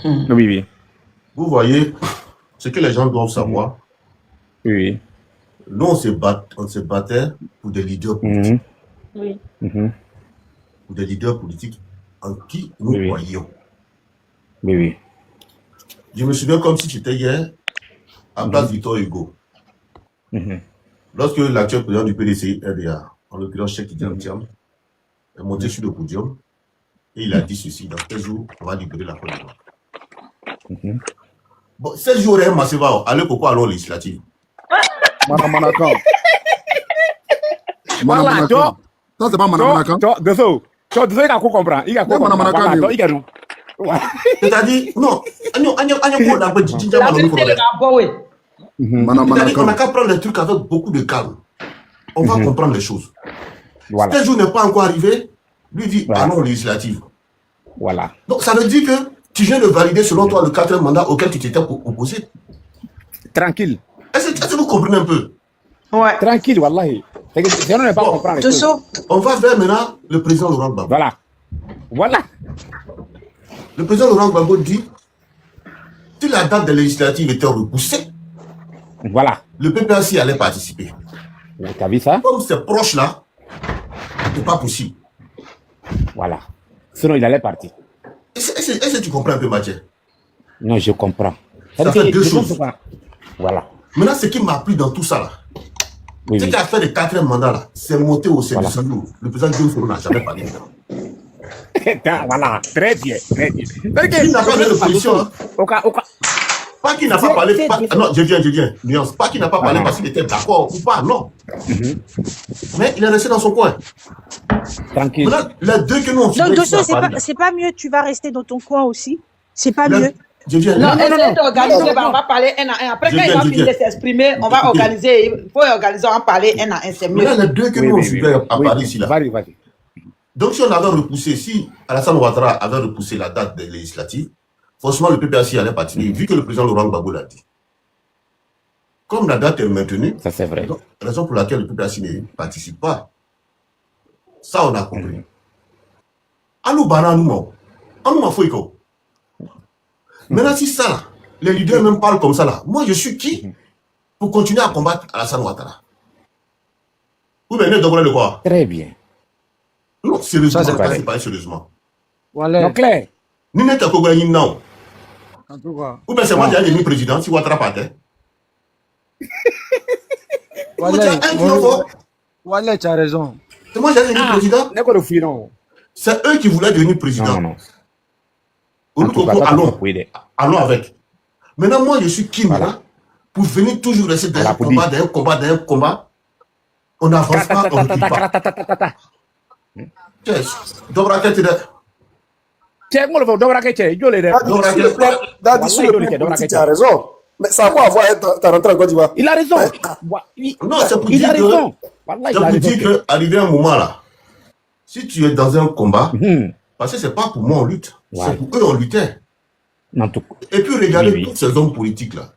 Oui. Vous voyez, ce que les gens doivent savoir. Oui. Nous, on se battait pour des leaders politiques. Oui. Pour des leaders politiques en qui nous croyons. Oui. Je me souviens comme si c'était hier, à place Victor Hugo. Lorsque l'actuel président du PDC, RDA, en l'occurrence Cheikh Tidiane Thiam, est monté sur le podium et il a dit ceci: dans 15 jours, on va libérer la Côte d'Ivoire. Bon, 16 jours, allez pourquoi alors législative? Manamanaka. Ça, c'est pas Manamanaka. Dosso, il a comprendre. Il a comprendre. C'est-à-dire, non, on n'a qu'à prendre les trucs avec beaucoup de calme. On va comprendre les choses. Voilà. Ce jour n'est pas encore arrivé, lui dit ah non, législative. Voilà. Donc ça veut dire que tu viens de valider selon toi le 4e mandat auquel tu t'étais opposé. Tranquille. Est-ce que vous comprenez un peu? Ouais. Tranquille, wallahi. Si on ne pas comprendre. On va vers maintenant le président Laurent Gbagbo. Voilà. Le président Laurent Gbagbo dit si la date des législatives était repoussée, le PPAC allait participer. Tu as vu ça? Comme c'est proche là, c'est pas possible. Voilà. Sinon, il allait partir. Est-ce que tu comprends un peu, Mathieu? Non, je comprends. Ça fait deux choses. Voilà. Maintenant, ce qui m'a plu dans tout ça là, ce qui a fait le 4e mandat là, c'est monter au service. Le président Diop n'a jamais parlé. Voilà, très bien. Qui n'a pas de position. Pas qu'il n'a pas parlé. Non, je viens. Nuance. Pas qu'il n'a pas parlé parce qu'il était d'accord ou pas, non. Mais il est resté dans son coin. Tranquille. Maintenant, les deux que nous on donc, Dosso, c'est pas mieux, tu vas rester dans ton coin aussi. C'est pas mieux. Non, essayez d'organiser, on va parler un à un. Après, quand il va finir de s'exprimer, on va organiser. Il faut organiser, on va parler un à un, c'est mieux. Mais là, les deux que nous on suivait à Paris ici, là. Donc, si on avait repoussé, si Alassane Ouattara avait repoussé la date des législatives, forcément, le PPAC allait partir, vu que le président Laurent Gbagbo l'a dit. Comme la date est maintenue, ça c'est vrai. Raison pour laquelle le PPAC ne participe pas. Ça, on a compris. Alou Bananoumo, Alou Mafouiko. Maintenant, si ça, là, les leaders même parlent comme ça, là, moi, je suis qui pour continuer à combattre Alassane Ouattara? Vous venez de voir le quoi? Très bien. Non, sérieusement, c'est pas sérieusement. Voilà. Donc, clair. Ni n'est pas Kogolani, non. En tout cas. Ou bien c'est moi qui ai devenu président si Ouattara partait. Wallet, tu as raison. C'est moi qui ai devenu président. C'est eux qui voulaient devenir président. Non. Allons avec. Maintenant, moi, je suis qui, voilà, pour venir toujours rester dans un combat. On n'avance pas, on ne dit pas. Tu as raison. Mais ça a quoi à voir ta rentrée en Côte d'Ivoire? Il a raison. Non, c'est pour dire qu'arrivé un moment là, si tu es dans un combat, parce que c'est pas pour moi on lutte, c'est pour eux on luttait. Et puis regardez tous ces hommes politiques là,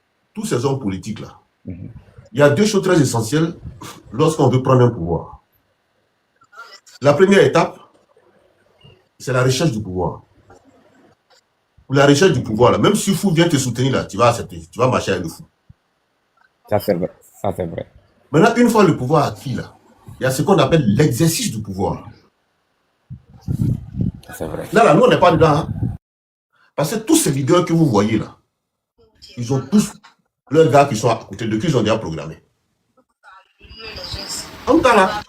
il y a deux choses très essentielles lorsqu'on veut prendre un pouvoir. La première étape, c'est la recherche du pouvoir. Pour la recherche du pouvoir, là, même si le fou vient te soutenir, là, tu vas accepter, tu vas marcher avec le fou. Ça, c'est vrai. Maintenant, une fois le pouvoir acquis, là, il y a ce qu'on appelle l'exercice du pouvoir. C'est vrai. Là, nous, on n'est pas dedans. Hein? Parce que tous ces leaders que vous voyez, là, ils ont tous leurs gars qui sont à côté de qui ils ont déjà programmé. En tout cas, là.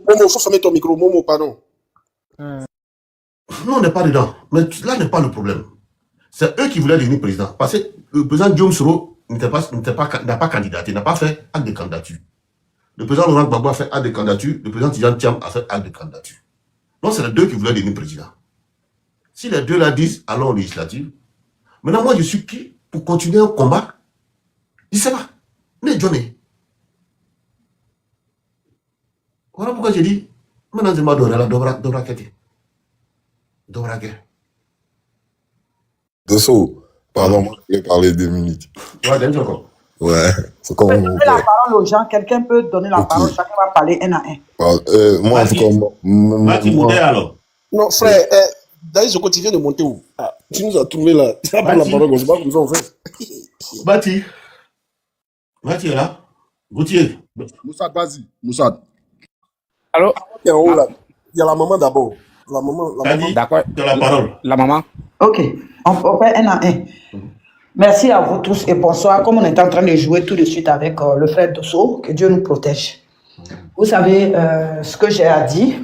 Momo, il faut fermer ton micro. Momo, pardon. Non, on n'est pas dedans. Mais là n'est pas le problème. C'est eux qui voulaient devenir président. Parce que le président Guillaume Soro n'a pas candidaté, n'a pas fait acte de candidature. Le président Laurent Gbagbo a fait acte de candidature. Le président Tidjane Thiam a fait acte de candidature. Donc, c'est les deux qui voulaient devenir président. Si les deux là disent, allons aux législatives. Maintenant, moi, je suis qui pour continuer un combat? Je ne sais pas. Mais Johnny. Voilà pourquoi j'ai dit, maintenant, je m'en donne la dobra kete. Dosso, pardon, moi je vais parler 2 minutes. Ouais, d'un encore. Ouais, c'est comme vous voulez. La parole aux gens, quelqu'un peut donner la parole, chacun va parler un à un. Moi, en tout cas, alors. Non, frère, d'ailleurs, je continue de monter où? Tu nous as trouvé là. Tu vas prendre la parole, je ne sais pas comment on fait. Bati est là. Gauthier. Moussad, vas-y. Moussad. Alors, il y a la maman d'abord. La maman. D'accord. La parole. La maman. Ok, on fait un à un. Merci à vous tous et bonsoir. Comme on est en train de jouer tout de suite avec le frère Dosso, que Dieu nous protège. Vous savez ce que j'ai à dire.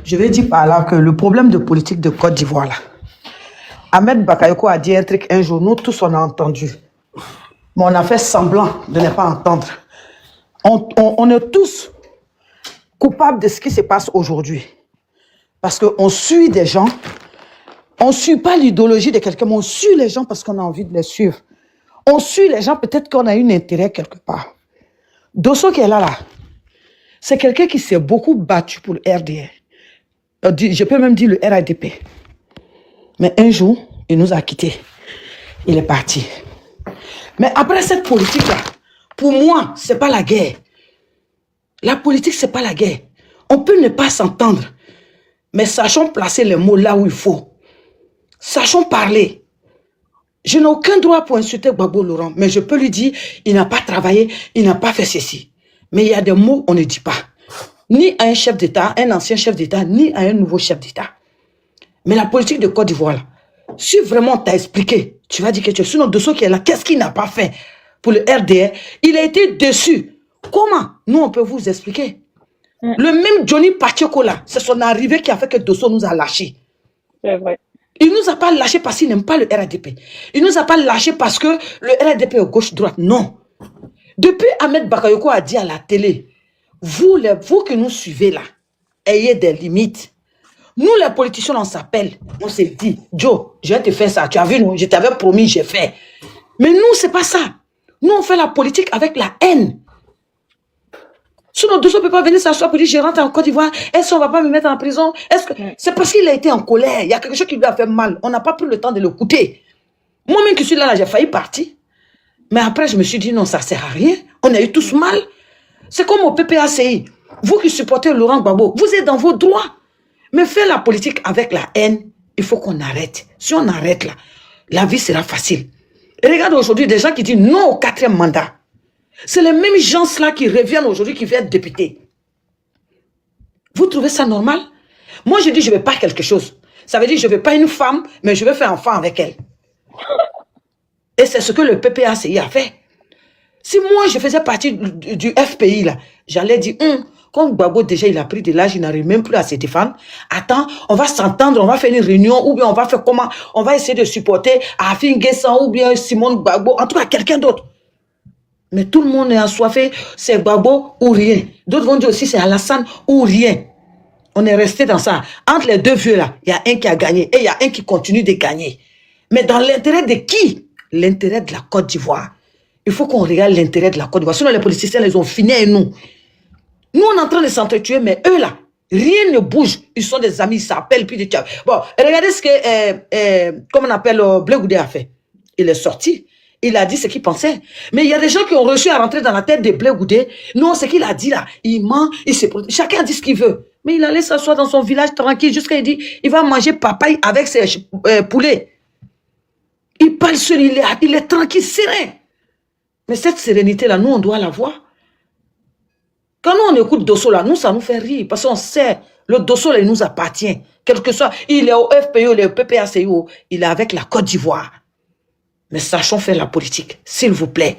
Je vais dire par là que le problème de politique de Côte d'Ivoire là. Ahmed Bakayoko a dit un truc un jour, nous tous on a entendu. Mais on a fait semblant de ne pas entendre. On est tous coupables de ce qui se passe aujourd'hui. Parce qu'on suit des gens, on ne suit pas l'idéologie de quelqu'un, mais on suit les gens parce qu'on a envie de les suivre. On suit les gens peut-être qu'on a un intérêt quelque part. Dosso qui est là, c'est quelqu'un qui s'est beaucoup battu pour le RDR. Je peux même dire le RADP. Mais un jour, il nous a quittés. Il est parti. Mais après cette politique-là, pour moi, ce n'est pas la guerre. La politique, ce n'est pas la guerre. On peut ne pas s'entendre. Mais sachons placer les mots là où il faut. Sachons parler. Je n'ai aucun droit pour insulter Gbagbo Laurent, mais je peux lui dire, il n'a pas travaillé, il n'a pas fait ceci. Mais il y a des mots on ne dit pas. Ni à un chef d'État, un ancien chef d'État, ni à un nouveau chef d'État. Mais la politique de Côte d'Ivoire, si vraiment t'as expliqué, tu vas dire que tu es sinon de ceux qui est là, qu'est-ce qu'il n'a pas fait pour le RDR? Il a été déçu. Comment? Nous, on peut vous expliquer. Le même Johnny Pacheco là, c'est son arrivée qui a fait que Dosso nous a lâchés. C'est vrai. Il ne nous a pas lâchés parce qu'il n'aime pas le RADP. Il ne nous a pas lâchés parce que le RADP est gauche-droite. Non. Depuis Ahmed Bakayoko a dit à la télé, vous qui nous suivez là, ayez des limites. Nous, les politiciens, on s'appelle. On s'est dit, Joe, je vais te faire ça. Tu as vu, non? Je t'avais promis, j'ai fait. Mais nous, c'est pas ça. Nous, on fait la politique avec la haine. Sinon, Dosso ne peut pas venir s'asseoir pour dire, je rentre en Côte d'Ivoire. Est-ce qu'on ne va pas me mettre en prison? C'est parce qu'il a été en colère. Il y a quelque chose qui lui a fait mal. On n'a pas pris le temps de l'écouter. Moi-même qui suis là, j'ai failli partir. Mais après, je me suis dit, non, ça ne sert à rien. On a eu tous mal. C'est comme au PPACI. Vous qui supportez Laurent Gbagbo, vous êtes dans vos droits. Mais faire la politique avec la haine, il faut qu'on arrête. Si on arrête là, la vie sera facile. Et regarde aujourd'hui des gens qui disent non au 4e mandat. C'est les mêmes gens-là qui reviennent aujourd'hui, qui viennent être députés. Vous trouvez ça normal? Moi, je dis, je ne veux pas quelque chose. Ça veut dire, je ne veux pas une femme, mais je veux faire un enfant avec elle. Et c'est ce que le PPACI a fait. Si moi, je faisais partie du FPI, là, j'allais dire, comme Gbagbo, déjà, il a pris de l'âge, il n'arrive même plus à se défendre. Attends, on va s'entendre, on va faire une réunion, ou bien on va faire comment? On va essayer de supporter Afin Guessan, ou bien Simone Gbagbo, en tout cas, quelqu'un d'autre. Mais tout le monde est assoiffé, c'est Gbagbo ou rien. D'autres vont dire aussi, c'est Alassane ou rien. On est resté dans ça. Entre les deux vieux là, il y a un qui a gagné et il y a un qui continue de gagner. Mais dans l'intérêt de qui? L'intérêt de la Côte d'Ivoire. Il faut qu'on regarde l'intérêt de la Côte d'Ivoire. Sinon, les politiciens, ils ont fini et nous. Nous, on est en train de s'entretuer, mais eux là, rien ne bouge. Ils sont des amis, ils s'appellent, puis des tchao. Bon, regardez ce que, comment on appelle, Blé Goudé a fait. Il est sorti. Il a dit ce qu'il pensait. Mais il y a des gens qui ont reçu à rentrer dans la tête de Blé Goudé. Non, ce qu'il a dit là, il ment, il se protège. Chacun dit ce qu'il veut. Mais il allait s'asseoir dans son village tranquille jusqu'à il dit, il va manger papaye avec ses poulets. Il parle seul, il est tranquille, serein. Mais cette sérénité-là, nous, on doit la voir. Quand nous, on écoute Dosso là, nous, ça nous fait rire. Parce qu'on sait, le Dosso là, il nous appartient. Quel que soit, il est au FPI, il est au PPACI, il est avec la Côte d'Ivoire. Mais sachons faire la politique, s'il vous plaît.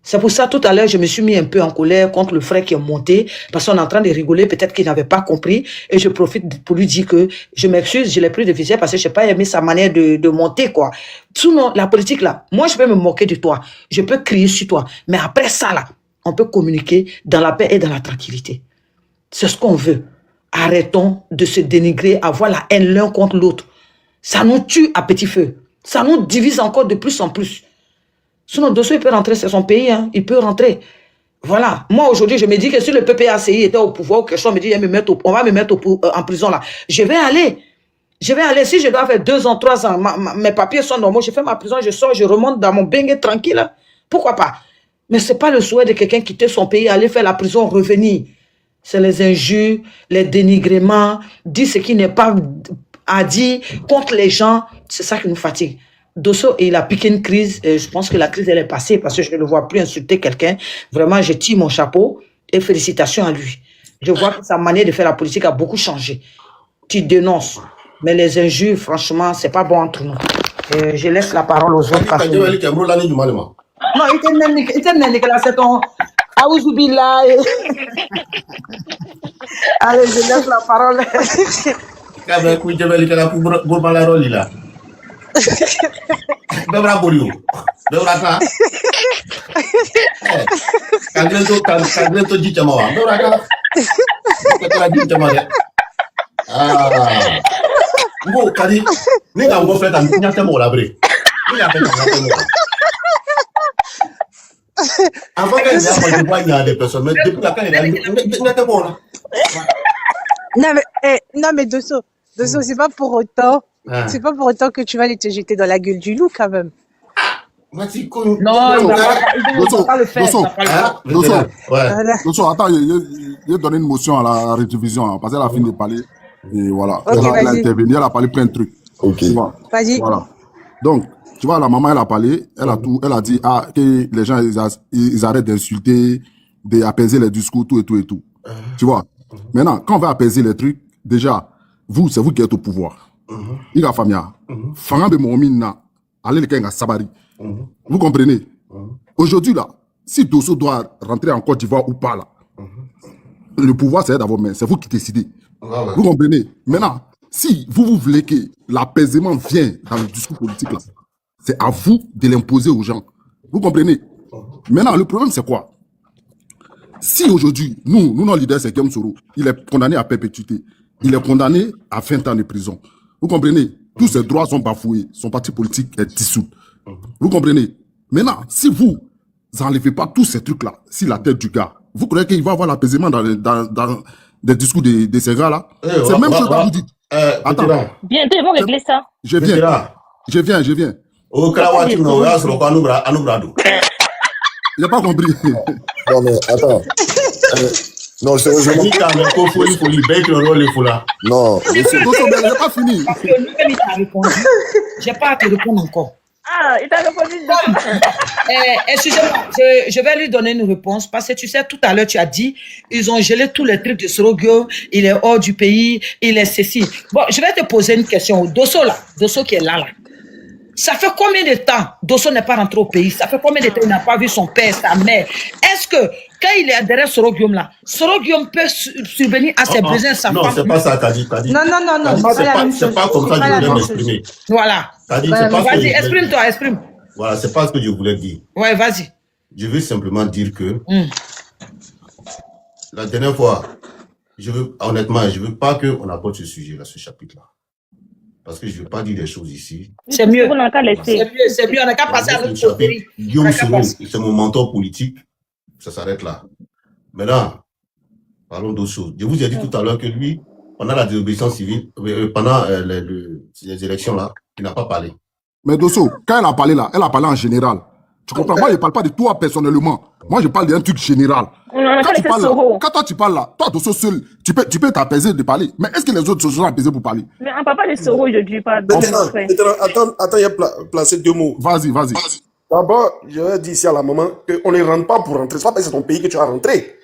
C'est pour ça, tout à l'heure, je me suis mis un peu en colère contre le frère qui est monté, parce qu'on est en train de rigoler, peut-être qu'il n'avait pas compris, et je profite pour lui dire que je m'excuse, je l'ai pris de visage parce que je n'ai pas aimé sa manière de monter, quoi. Sinon, la politique, là, moi, je peux me moquer de toi, je peux crier sur toi, mais après ça, là, on peut communiquer dans la paix et dans la tranquillité. C'est ce qu'on veut. Arrêtons de se dénigrer, avoir la haine l'un contre l'autre. Ça nous tue à petit feu. Ça nous divise encore de plus en plus. Sinon, Dosso, il peut rentrer, c'est son pays, hein. Il peut rentrer. Voilà. Moi, aujourd'hui, je me dis que si le PPACI était au pouvoir, ou quelque chose, on me dit, on va me mettre en prison là. Je vais aller. Je vais aller. Si je dois faire 2 ans, 3 ans, mes papiers sont normaux, je fais ma prison, je sors, je remonte dans mon bengue tranquille. Hein. Pourquoi pas? Mais ce n'est pas le souhait de quelqu'un quitter son pays, aller faire la prison, revenir. C'est les injures, les dénigrements, dire ce qui n'est pas à dire contre les gens. C'est ça qui nous fatigue. Dosso, il a piqué une crise. Et je pense que la crise, elle est passée parce que je ne le vois plus insulter quelqu'un. Vraiment, je tire mon chapeau et félicitations à lui. Je vois que sa manière de faire la politique a beaucoup changé. Tu dénonces. Mais les injures, franchement, c'est pas bon entre nous. Je laisse la parole aux autres. Non, il était là, c'est ton... Aouzoubillah. Allez, je laisse la parole. Avant qu'elle il y a des personnes, mais depuis la quand il était bon là. Non mais Dosso, c'est pas pour autant. C'est pas pour autant que tu vas aller te jeter dans la gueule du loup quand même. Non, il ne va pas le faire. Dosso, attends, il a donné une motion à la révision parce qu'elle a fini de parler. Et voilà. Okay, elle a intervenu, elle a parlé plein de trucs. Ok. Vas-y. Voilà. Donc, tu vois, la maman, elle a parlé, elle a dit que les gens, ils arrêtent d'insulter, d'apaiser les discours, tout et tout et tout. Tu vois. Maintenant, quand on va apaiser les trucs, déjà, c'est vous qui êtes au pouvoir. Il a famia. Fanga de Momina, allez les Kenga Sabari. Vous comprenez? Aujourd'hui, là, si Dosso doit rentrer en Côte d'Ivoire ou pas, là, le pouvoir, c'est dans vos mains. C'est vous qui décidez. Vous comprenez? Maintenant, si vous voulez que l'apaisement vienne dans le discours politique, là, c'est à vous de l'imposer aux gens. Vous comprenez? Maintenant, le problème, c'est quoi? Si aujourd'hui, nous, notre leader, c'est Guillaume Soro, il est condamné à perpétuité. il est condamné à 20 ans de prison. Vous comprenez? Tous ses droits sont bafoués. Son parti politique est dissous. Vous comprenez? Maintenant, si vous n'enlevez pas tous ces trucs-là, si la tête du gars, vous croyez qu'il va avoir l'apaisement dans des discours de ces gars-là? C'est même ce que vous dites. Attends. Bientôt, ils vont régler ça. Je viens. Au Krawati, j'ai pas compris. Non, mais attends. Non, sérieusement. Non. J'ai pas fini. J'ai pas à te répondre encore. Ah, il t'a répondu. Excusez-moi, je vais lui donner une réponse parce que tu sais, tout à l'heure, tu as dit, ils ont gelé tous les trucs de Sorogio, il est hors du pays, il est ceci. Bon, je vais te poser une question. Dosso qui est là. Ça fait combien de temps Dosso n'est pas rentré au pays? Ça fait combien de temps il n'a pas vu son père, sa mère? Est-ce que quand il est derrière Sorogium là, Sorogium peut subvenir à ses besoins, sa femme? Non, c'est pas ça, Kadi. Non. C'est pas comme ça que je voulais m'exprimer. Voilà. Vas-y, exprime-toi. Voilà, c'est pas ce que je voulais dire. Ouais, vas-y. Je veux simplement dire que la dernière fois, honnêtement, je veux pas qu'on apporte ce sujet-là, ce chapitre-là. Parce que je ne veux pas dire des choses ici. C'est mieux. On n'a qu'à laisser. C'est mieux, on n'a qu'à passer à l'autre côté. Guillaume Soro, c'est mon mentor politique. Ça s'arrête là. Maintenant, parlons d'autres choses. Je vous ai dit tout à l'heure que lui, pendant la désobéissance civile, pendant les élections là, il n'a pas parlé. Mais Dosso, quand elle a parlé là, elle a parlé en général. Tu comprends? Moi, je ne parle pas de toi personnellement. Moi, je parle d'un truc général. Quand toi, tu parles là, toi, Dosso seul, tu peux t'apaiser de parler. Mais est-ce que les autres se sont apaisés pour parler? Mais on ne parle pas de Soro, je ne dis pas. Attends, il y a placé 2 mots. Vas-y. D'abord, je vais dire ici à la maman qu'on ne rentre pas pour rentrer. Ce n'est pas parce que c'est ton pays que tu vas rentrer.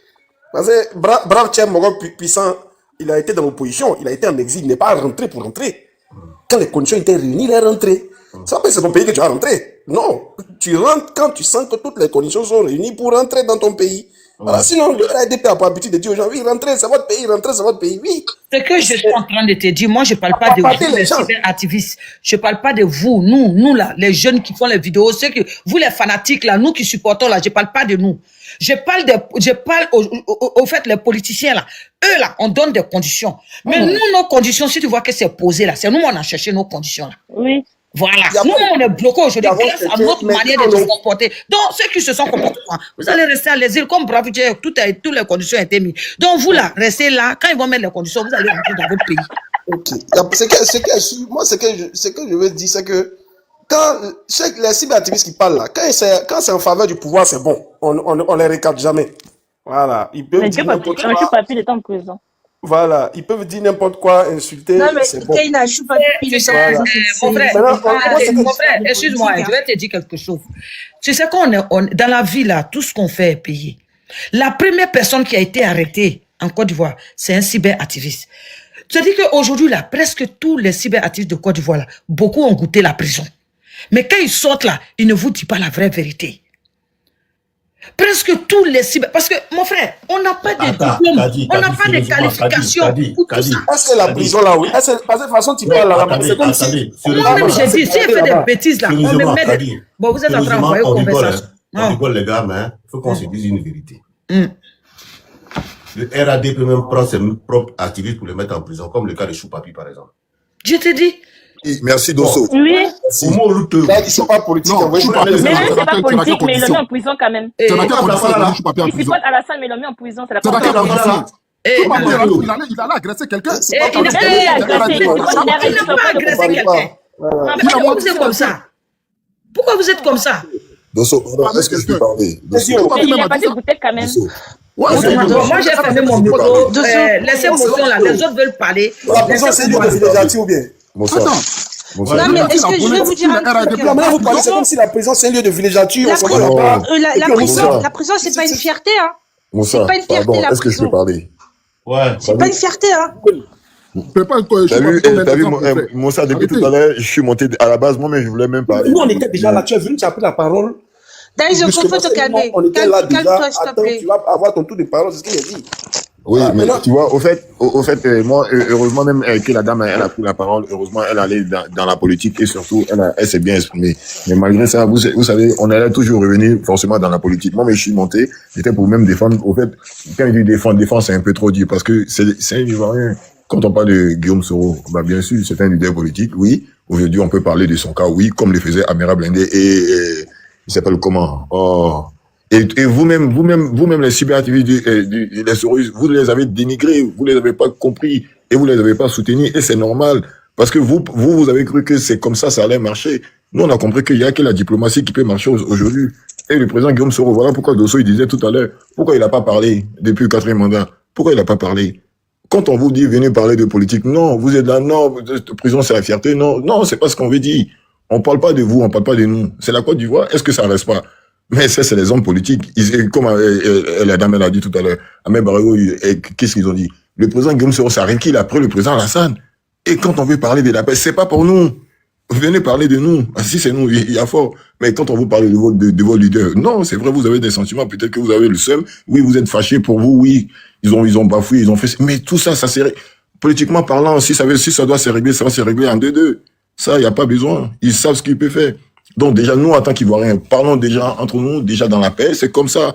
Parce que Brave Tchèque, Mogok puissant, il a été dans l'opposition, il a été en exil, il n'est pas rentré pour rentrer. Quand les conditions étaient réunies, il est rentré. C'est pas parce que c'est ton pays que tu vas rentrer. Non, tu rentres quand tu sens que toutes les conditions sont réunies pour rentrer dans ton pays. Voilà, sinon, le RDP n'a pas l'habitude de dire aux gens, oui, rentrez, c'est votre pays, oui. Ce que je suis en train de te dire, moi, je ne parle pas de vous, les cyberactivistes. Je ne parle pas de vous, nous là, les jeunes qui font les vidéos, vous les fanatiques là, nous qui supportons là, je ne parle pas de nous. Je parle au fait, les politiciens là, eux là, on donne des conditions. Mais nous, nos conditions, si tu vois que c'est posé là, c'est nous, on a cherché nos conditions là. Oui. Voilà. Nous, on est bloqués aujourd'hui grâce à notre manière de nous comporter. Donc, ceux qui se sont comportés, vous allez rester à l'exil comme Bravo Tchèque, toutes les conditions ont été mises. Donc, vous là, restez là. Quand ils vont mettre les conditions, vous allez rentrer dans votre pays. Ok. Moi, ce que je veux dire, c'est que quand les cyberactivistes qui parlent là, quand c'est en faveur du pouvoir, c'est bon. On les recadre jamais. Voilà. Ils peuvent dire n'importe quoi. Voilà, ils peuvent dire n'importe quoi, insulter. Non, mais c'est bon. Mon frère, excuse-moi, je vais te dire quelque chose. Tu sais qu'on est dans la vie là, tout ce qu'on fait est payé. La première personne qui a été arrêtée en Côte d'Ivoire, c'est un cyberactiviste. Tu dis qu'aujourd'hui là, presque tous les cyberactivistes de Côte d'Ivoire là, beaucoup ont goûté la prison. Mais quand ils sortent là, ils ne vous disent pas la vraie vérité. Presque tous les cyber... Parce que, mon frère, on n'a pas de diplôme, on n'a pas de qualification. Est-ce que la prison là, oui? Parce que de toute façon, tu parles là, c'est comme si... Moi-même, j'ai dit, si elle fait des bêtises là, on me met des... Bon, vous êtes en train d'envoyer une conversation. On rigole, les gars, mais il faut qu'on se dise une vérité. Le RAD peut même prendre ses propres activistes pour les mettre en prison, comme le cas de Choupapi, par exemple. Je te dis. Merci, Dosso. Oui. Là, ils ne sont pas politiques. Mais c'est pas politique, mais ils l'ont mis en prison quand même. Ils supportent Alassane, mais ils l'ont mis en prison. C'est la première. Il a agressé quelqu'un. Il n'a pas agressé quelqu'un. Pourquoi vous êtes comme ça? Pourquoi vous êtes comme ça? Dosso, est-ce que je peux parler? Il a passé bouteille quand même. Moi, j'ai fermé mon micro. Laissez motion là. Les autres veulent parler. La prison, c'est lieu de villégiature ou bien? Non, mais est-ce que je vais vous dire un truc? Vous parlez, c'est comme si la prison, c'est un lieu de villégiature. La prison, c'est pas une fierté, hein. C'est pas une fierté, la prison. Est-ce que je peux parler? Ouais. C'est pas une fierté, hein. T'as vu, Moussa, depuis tout à l'heure, je suis monté à la base, moi-même, je voulais même parler. Nous, on était déjà là, tu es venu, tu as pris la parole. D'ailleurs, il faut te calmer. On était là déjà, attends, tu vas avoir ton tour de parole, c'est ce qu'il a dit. Oui, mais tu vois, au fait, moi, heureusement même que la dame, elle a pris la parole, heureusement, elle allait dans la politique et surtout, elle s'est bien exprimée. Mais malgré ça, vous savez, on allait toujours revenir forcément dans la politique. Moi, mais je suis monté, j'étais pour même défendre, au fait, quand je dis défendre, c'est un peu trop dur parce que c'est un Ivoirien Quand on parle de Guillaume Soro, bah bien sûr, c'est un leader politique, oui. Aujourd'hui, on peut parler de son cas, oui, comme le faisait Amira Blindé et il s'appelle comment? Oh. Et vous-même, les cyberactivistes, les Soro, vous les avez dénigrés, vous les avez pas compris et vous les avez pas soutenus et c'est normal. Parce que vous avez cru que c'est comme ça allait marcher. Nous, on a compris qu'il y a que la diplomatie qui peut marcher aujourd'hui. Et le président Guillaume Soro, voilà pourquoi Dosso, il disait tout à l'heure, pourquoi il n'a pas parlé depuis le 4e mandat? Pourquoi il n'a pas parlé? Quand on vous dit, venez parler de politique, non, vous êtes là, non, prison, c'est la fierté, non, c'est pas ce qu'on veut dire. On parle pas de vous, on parle pas de nous. C'est la Côte d'Ivoire, est-ce que ça reste pas? Mais ça, c'est les hommes politiques. Comme la dame, elle a dit tout à l'heure, Ahmed Barago, qu'est-ce qu'ils ont dit? Le président Guillaume Soro, ça arrive qu'il après le président Alassane. Et quand on veut parler de la paix, c'est pas pour nous. Venez parler de nous. Ah, si c'est nous, il y a fort. Mais quand on vous parle de vos leaders, non, c'est vrai, vous avez des sentiments, peut-être que vous avez le seum. Oui, vous êtes fâchés pour vous, oui. Ils ont bafoué, ils ont fait, mais tout ça, c'est, politiquement parlant, si ça doit se régler, ça va se régler en 2-2. Ça, il n'y a pas besoin. Ils savent ce qu'ils peuvent faire. Donc, déjà, nous, en tant qu'Ivoiriens, parlons déjà entre nous, déjà dans la paix, c'est comme ça.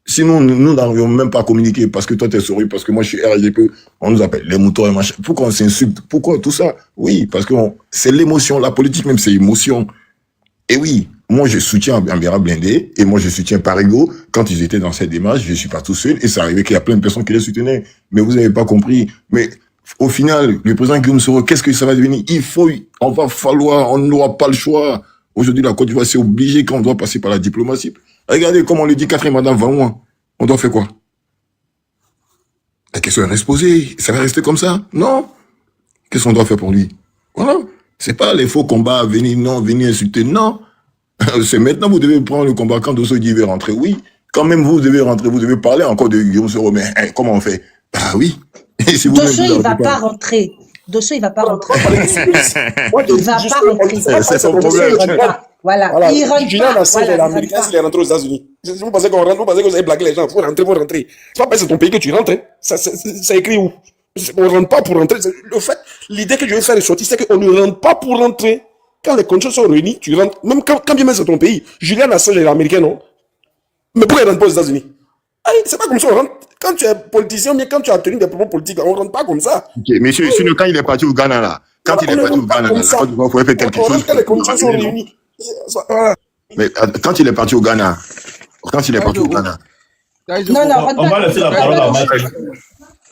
Sinon, nous n'arrivons même pas à communiquer parce que toi, t'es souris, parce que moi, je suis RGP, on nous appelle les moutons et machin. Pourquoi on s'insulte? Pourquoi tout ça? Oui, parce que c'est l'émotion. La politique même, c'est émotion. Et oui, moi, je soutiens Amira Blindé et moi, je soutiens Parigo. Quand ils étaient dans cette démarche, je suis pas tout seul et ça arrivait qu'il y a plein de personnes qui les soutenaient. Mais vous n'avez pas compris. Mais au final, le président Guillaume Soro, qu'est-ce que ça va devenir? On n'aura pas le choix. Aujourd'hui, la Côte d'Ivoire, c'est obligé qu'on doit passer par la diplomatie. Regardez, comme on le dit, 4e mandat, 20 mois. On doit faire quoi? La question reste posée. Ça va rester comme ça? Non. Qu'est-ce qu'on doit faire pour lui? Voilà. C'est pas les faux combats, venir insulter. Non. C'est maintenant, vous devez prendre le combat quand Dosso dit il veut rentrer. Oui. Quand même, vous devez rentrer, vous devez parler encore de Guillaume Soro. Mais comment on fait? Bah oui. Et si Dosso, il va pas rentrer. Dosso, il va pas rentrer. Il va pas rentrer. C'est son problème. Voilà. Il rentre Julian Assange est l'Américain s'il est rentré aux États-Unis. Vous pensez qu'on rentre, vous pensez que vous avez blagué les gens. Faut rentrer. C'est pas parce que c'est ton pays que tu rentres. Hein. Ça écrit où? On rentre pas pour rentrer. Le fait, l'idée que je vais faire ressortir, c'est qu'on ne rentre pas pour rentrer. Quand les conditions sont réunies, tu rentres. Même quand bien même c'est ton pays. Julian Assange est l'Américain, non? Mais pourquoi il rentre pas aux États-Unis? C'est pas comme ça, on rentre. Quand tu es politicien, mais quand tu as tenu des propos politiques, on rentre pas comme ça. Ok, monsieur, sinon, quand il est parti au Ghana, là, quand il est parti au Ghana, il faut faire quelque chose. Quand les conditions sont réunies. Mais quand il est parti au Ghana, Non, on va laisser la parole à Mike.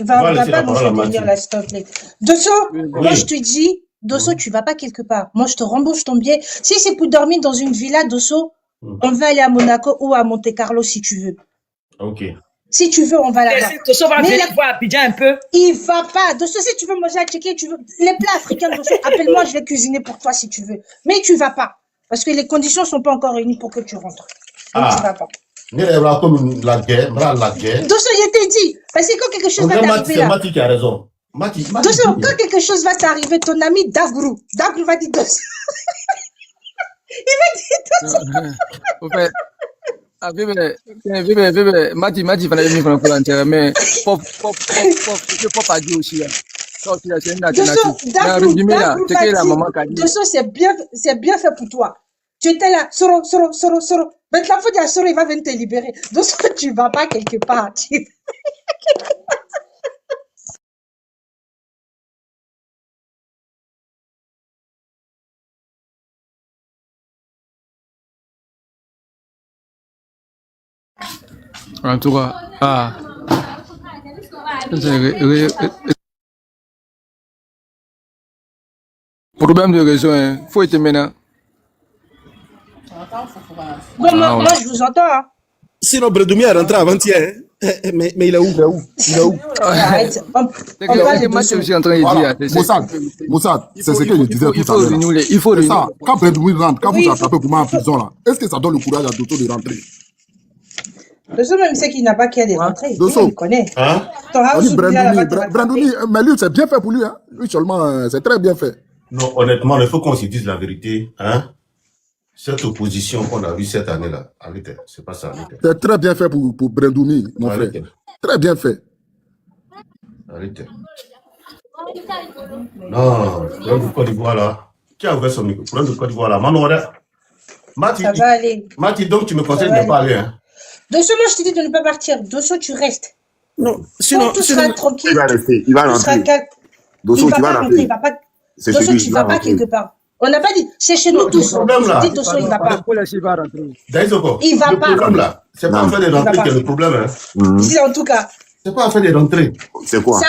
On va pas nous soutenir là, s'il te plaît. Dosso, moi je te dis, Dosso, tu vas pas quelque part. Moi je te rembourse ton billet. Si c'est pour dormir dans une villa, Dosso, on va aller à Monaco ou à Monte Carlo si tu veux. Ok. Si tu veux, on va là-bas. Dosso va venir voir Abidjan un peu. Il va pas. Dosso, si tu veux manger à Tchéquie, tu veux les plats africains, Dosso, appelle-moi, je vais cuisiner pour toi si tu veux. Mais tu vas pas. Parce que les conditions sont pas encore réunies pour que tu rentres. Donc tu vas pas. Comme la guerre. Dosso, je t'ai dit. Parce que quand quelque chose va t'arriver là. C'est Mati qui a raison. Dosso, quand quelque chose va t'arriver, ton ami Dagrou va dire Dosso. Il va dire Dosso. Mati fana ye min fana fɔ an mais pop a dit aussi c'est une alternative. Dosso, c'est bien fait pour toi. Tu étais là, Soro. Mais la fois de Soro, il va venir te libérer. Dosso, tu vas pas quelque part. En tout cas, problème de réseau, il faut être maintenant. Bon, moi, je vous entends. Hein. Sinon, Bredoumi est rentré avant-hier. Mais il est où? Arrête. On parle de Dosso. Je suis en train de dire. Moussad, c'est ce que je disais tout à l'heure. Il faut renouveler. Ça, quand Bredoumi rentre, quand vous attrapez pour moi en prison, là, est-ce que ça donne le courage à Dosso de rentrer? Dosso même sait qu'il n'a pas qu'à de rentrer. Dosso. Il connaît. Hein? Bredoumi, mais lui, c'est bien fait pour lui. Hein? Lui seulement, c'est très bien fait. Non, honnêtement, il faut qu'on se dise la vérité. Hein? Cette opposition qu'on a vue cette année-là, arrêtez, c'est pas ça. Arrêtez. C'est très bien fait pour Bredoumi, mon frère. Très bien fait. Arrêtez. Non, problème de Côte d'Ivoire là. Qui a ouvert son micro? Problème de Côte d'Ivoire là. Mati, ça va aller. Mati, donc tu me conseilles de ne pas aller. Hein? Dosso, moi je te dis de ne pas partir. Dosso, tu restes. Non, sinon tu seras tranquille. Il va rester. Il va rentrer. Dosso, tu vas rentrer. Il rentrer. va pas. C'est Dosso, celui tu qui vas va pas rentrer. quelque part. On n'a pas dit, c'est chez nous tous. Dis Dosso, il va pas. Daïsoko, Il va le pas. problème là, c'est pas en fait de rentrer qui est le problème. Hein. Si, en tout cas. C'est pas en fait de rentrer. C'est quoi?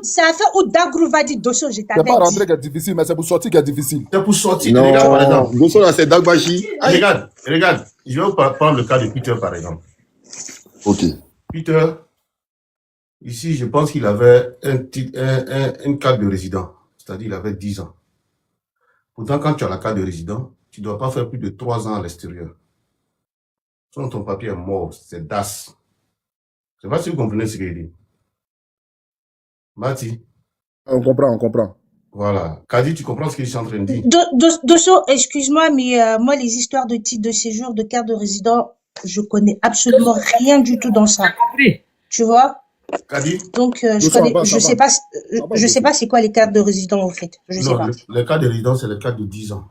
C'est à faire où Dagrou va dire Dosso, je t'avais C'est pas dit. rentrer qui est difficile, mais c'est pour sortir qui est difficile. C'est pour sortir. Non, Regarde par exemple. Dosso là, c'est Dagbashi. Regarde. Je vais vous prendre le cas de Peter par exemple. Ok. Peter, ici, je pense qu'il avait une carte de résident. C'est-à-dire il avait 10 ans. Pourtant, quand tu as la carte de résident, tu ne dois pas faire plus de 3 ans à l'extérieur. Sinon, ton papier est mort. C'est DAS. Je ne sais pas si vous comprenez ce qu'il dit. Mati. On comprend. Voilà. Kadi, tu comprends ce que je suis en train de dire? Dosso, excuse-moi, mais moi, les histoires de titre de séjour, de carte de résident, je connais absolument rien du tout dans ça. Tu vois? Kadi? Donc, je sais pas c'est quoi les cartes de résident, en fait. Je sais pas. Les cartes de résident, c'est les cartes de 10 ans.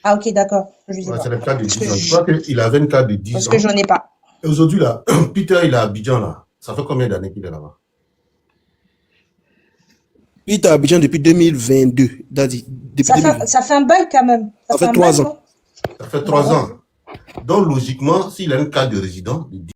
Ah, ok, d'accord. C'est les cartes de 10 ans. Je crois qu'il avait une carte de 10 ans. Parce que j'en ai pas. Et aujourd'hui, là, Peter, il est à Abidjan, là. Ça fait combien d'années qu'il est là-bas? Peter à Abidjan depuis 2022. Ça fait un bail quand même. Ça fait 3 ans. Ça fait 3 ans. Donc, logiquement, s'il a une carte de résident,